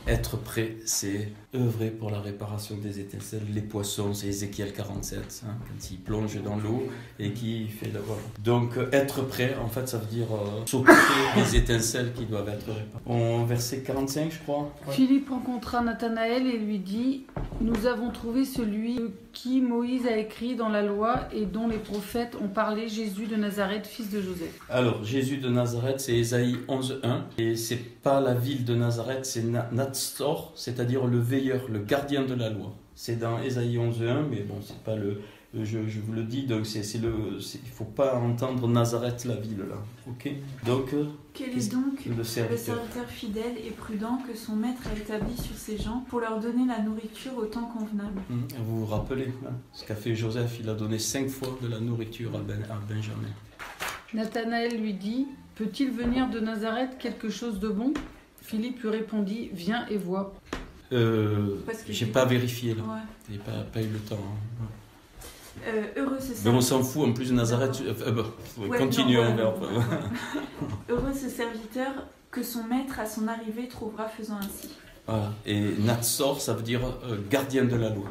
Être prêt, c'est œuvrer pour la réparation des étincelles. Les poissons, c'est Ézéchiel 47, hein, quand il plonge dans l'eau et qui fait la voile. Donc, être prêt, en fait, ça veut dire s'occuper des étincelles qui doivent être réparées. Verset 45, je crois. Ouais. Philippe rencontra Nathanaël et lui dit « Nous avons trouvé celui de qui Moïse a écrit dans la loi et dont les prophètes ont parlé, Jésus de Nazareth, fils de Joseph. Alors, Jésus de Nazareth, c'est Ésaïe 11.1. Et c'est pas la ville de Nazareth, c'est Natsor, c'est-à-dire le veilleur, le gardien de la loi. C'est dans Ésaïe 11.1, mais bon, c'est pas le... Je vous le dis, donc il faut pas entendre Nazareth, la ville, là. Ok. Donc, Quel est donc le le serviteur. serviteur fidèle et prudent que son maître a établi sur ses gens pour leur donner la nourriture au temps convenable. Vous vous rappelez hein, ce qu'a fait Joseph, il a donné 5 fois de la nourriture à Benjamin. Nathanaël lui dit « Peut-il venir de Nazareth quelque chose de bon ?» Philippe lui répondit « Viens et vois. Parce que J'ai pas vérifié là, Ouais. j'ai pas eu le temps. Hein. Heureux ce Mais on serviteur. s'en fout, en plus de Nazareth. Ouais, Continuons. non, mais voilà. après, Heureux ce serviteur que son maître à son arrivée trouvera faisant ainsi. Voilà. Et Natsor, ça veut dire gardien de la loi.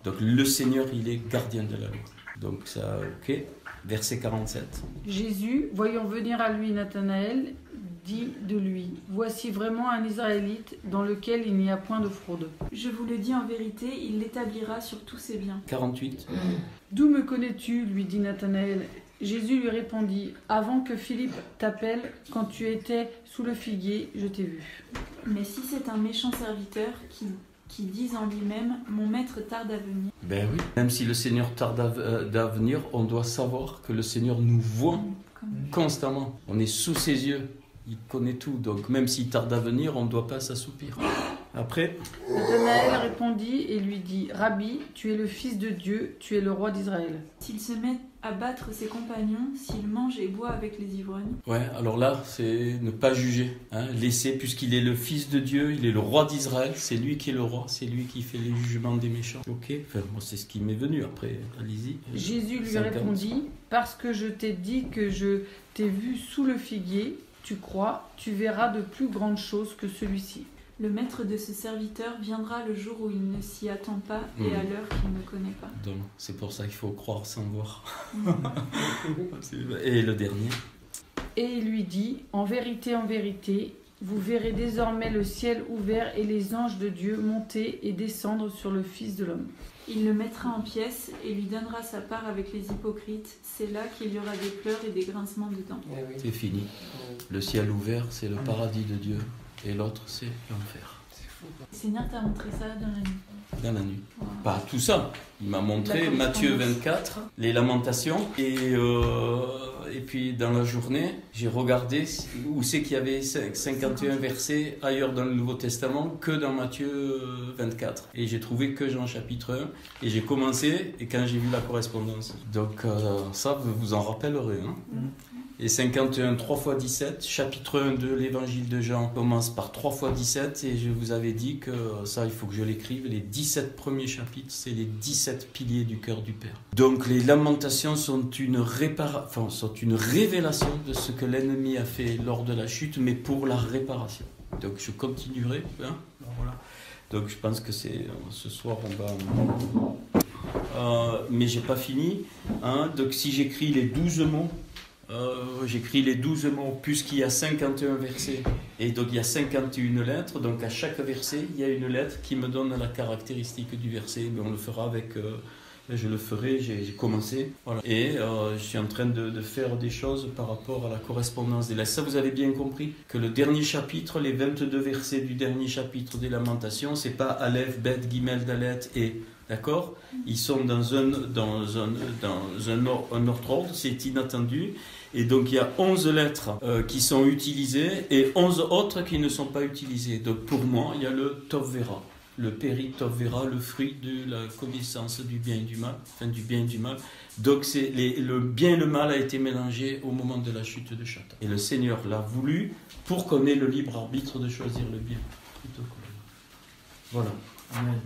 Donc le Seigneur, il est gardien de la loi. Donc ça, ok. Verset 47. Jésus, voyant venir à lui Nathanaël, dit de lui, voici vraiment un Israélite dans lequel il n'y a point de fraude. Je vous le dis en vérité, il l'établira sur tous ses biens. 48. D'où me connais-tu lui dit Nathanaël. Jésus lui répondit, avant que Philippe t'appelle, quand tu étais sous le figuier, je t'ai vu. Mais si c'est un méchant serviteur qui dit en lui-même, mon maître tarde à venir. Ben oui. Même si le Seigneur tarde à venir, on doit savoir que le Seigneur nous voit constamment. On est sous ses yeux. Il connaît tout. Donc même s'il tarde à venir, on ne doit pas s'assoupir. Après, Nathanaël répondit et lui dit, Rabbi, tu es le Fils de Dieu, tu es le roi d'Israël. S'il se met à battre ses compagnons, s'il mange et boit avec les ivrognes. ouais, alors là, c'est ne pas juger. Hein, laisser, puisqu'il est le Fils de Dieu, il est le roi d'Israël, c'est lui qui est le roi, c'est lui qui fait les jugements des méchants. Ok, enfin, moi c'est ce qui m'est venu. Après, allez-y. Jésus lui 50. répondit, parce que je t'ai dit que je t'ai vu sous le figuier, tu crois, tu verras de plus grandes choses que celui-ci. Le maître de ce serviteur viendra le jour où il ne s'y attend pas et à l'heure qu'il ne connaît pas. Donc, c'est pour ça qu'il faut croire sans voir. Et le dernier. Et il lui dit, en vérité, vous verrez désormais le ciel ouvert et les anges de Dieu monter et descendre sur le Fils de l'homme. Il le mettra en pièces et lui donnera sa part avec les hypocrites. C'est là qu'il y aura des pleurs et des grincements de dents. Eh oui. C'est fini. Le ciel ouvert, c'est le paradis de Dieu. Et l'autre, c'est l'enfer. C'est fou. Le Seigneur t'a montré ça dans la nuit. Dans la nuit. Wow. Pas tout ça. Il m'a montré La Matthieu correspondance. 24, les lamentations. Et puis dans la journée, j'ai regardé où c'est qu'il y avait 51 versets ailleurs dans le Nouveau Testament que dans Matthieu 24. Et j'ai trouvé que Jean chapitre 1. Et j'ai commencé, et quand j'ai vu la correspondance. Donc ça, vous vous en rappellerez. Hein. Et 51, 3 fois 17, chapitre 1 de l'évangile de Jean commence par 3 fois 17 et je vous avais dit que ça, il faut que je l'écrive, les 17 premiers chapitres, c'est les 17 piliers du cœur du Père. Donc les lamentations sont une révélation de ce que l'ennemi a fait lors de la chute, mais pour la réparation. Donc je continuerai. Hein, voilà. Donc je pense que c'est ce soir on va... mais j'ai pas fini. Hein, donc si j'écris les 12 mots, j'écris les 12 mots puisqu'il y a 51 versets et donc il y a 51 lettres, donc à chaque verset il y a une lettre qui me donne la caractéristique du verset. Mais on le fera avec je le ferai, j'ai commencé, voilà. Et je suis en train de faire des choses par rapport à la correspondance des lettres. Ça, vous avez bien compris que le dernier chapitre, les 22 versets du dernier chapitre des Lamentations, c'est pas Aleph, Bet, Gimel, Dalet et... D'accord ? Ils sont dans un autre ordre, c'est inattendu. Et donc il y a 11 lettres qui sont utilisées et 11 autres qui ne sont pas utilisées. Donc pour moi, il y a le Tov Vera, le Péri Tov Vera, le fruit de la connaissance du bien et du mal, enfin du bien et du mal. Donc le bien et le mal a été mélangé au moment de la chute de Chatan. Et le Seigneur l'a voulu pour qu'on ait le libre arbitre de choisir le bien. Plutôt que le mal. Voilà. Amen.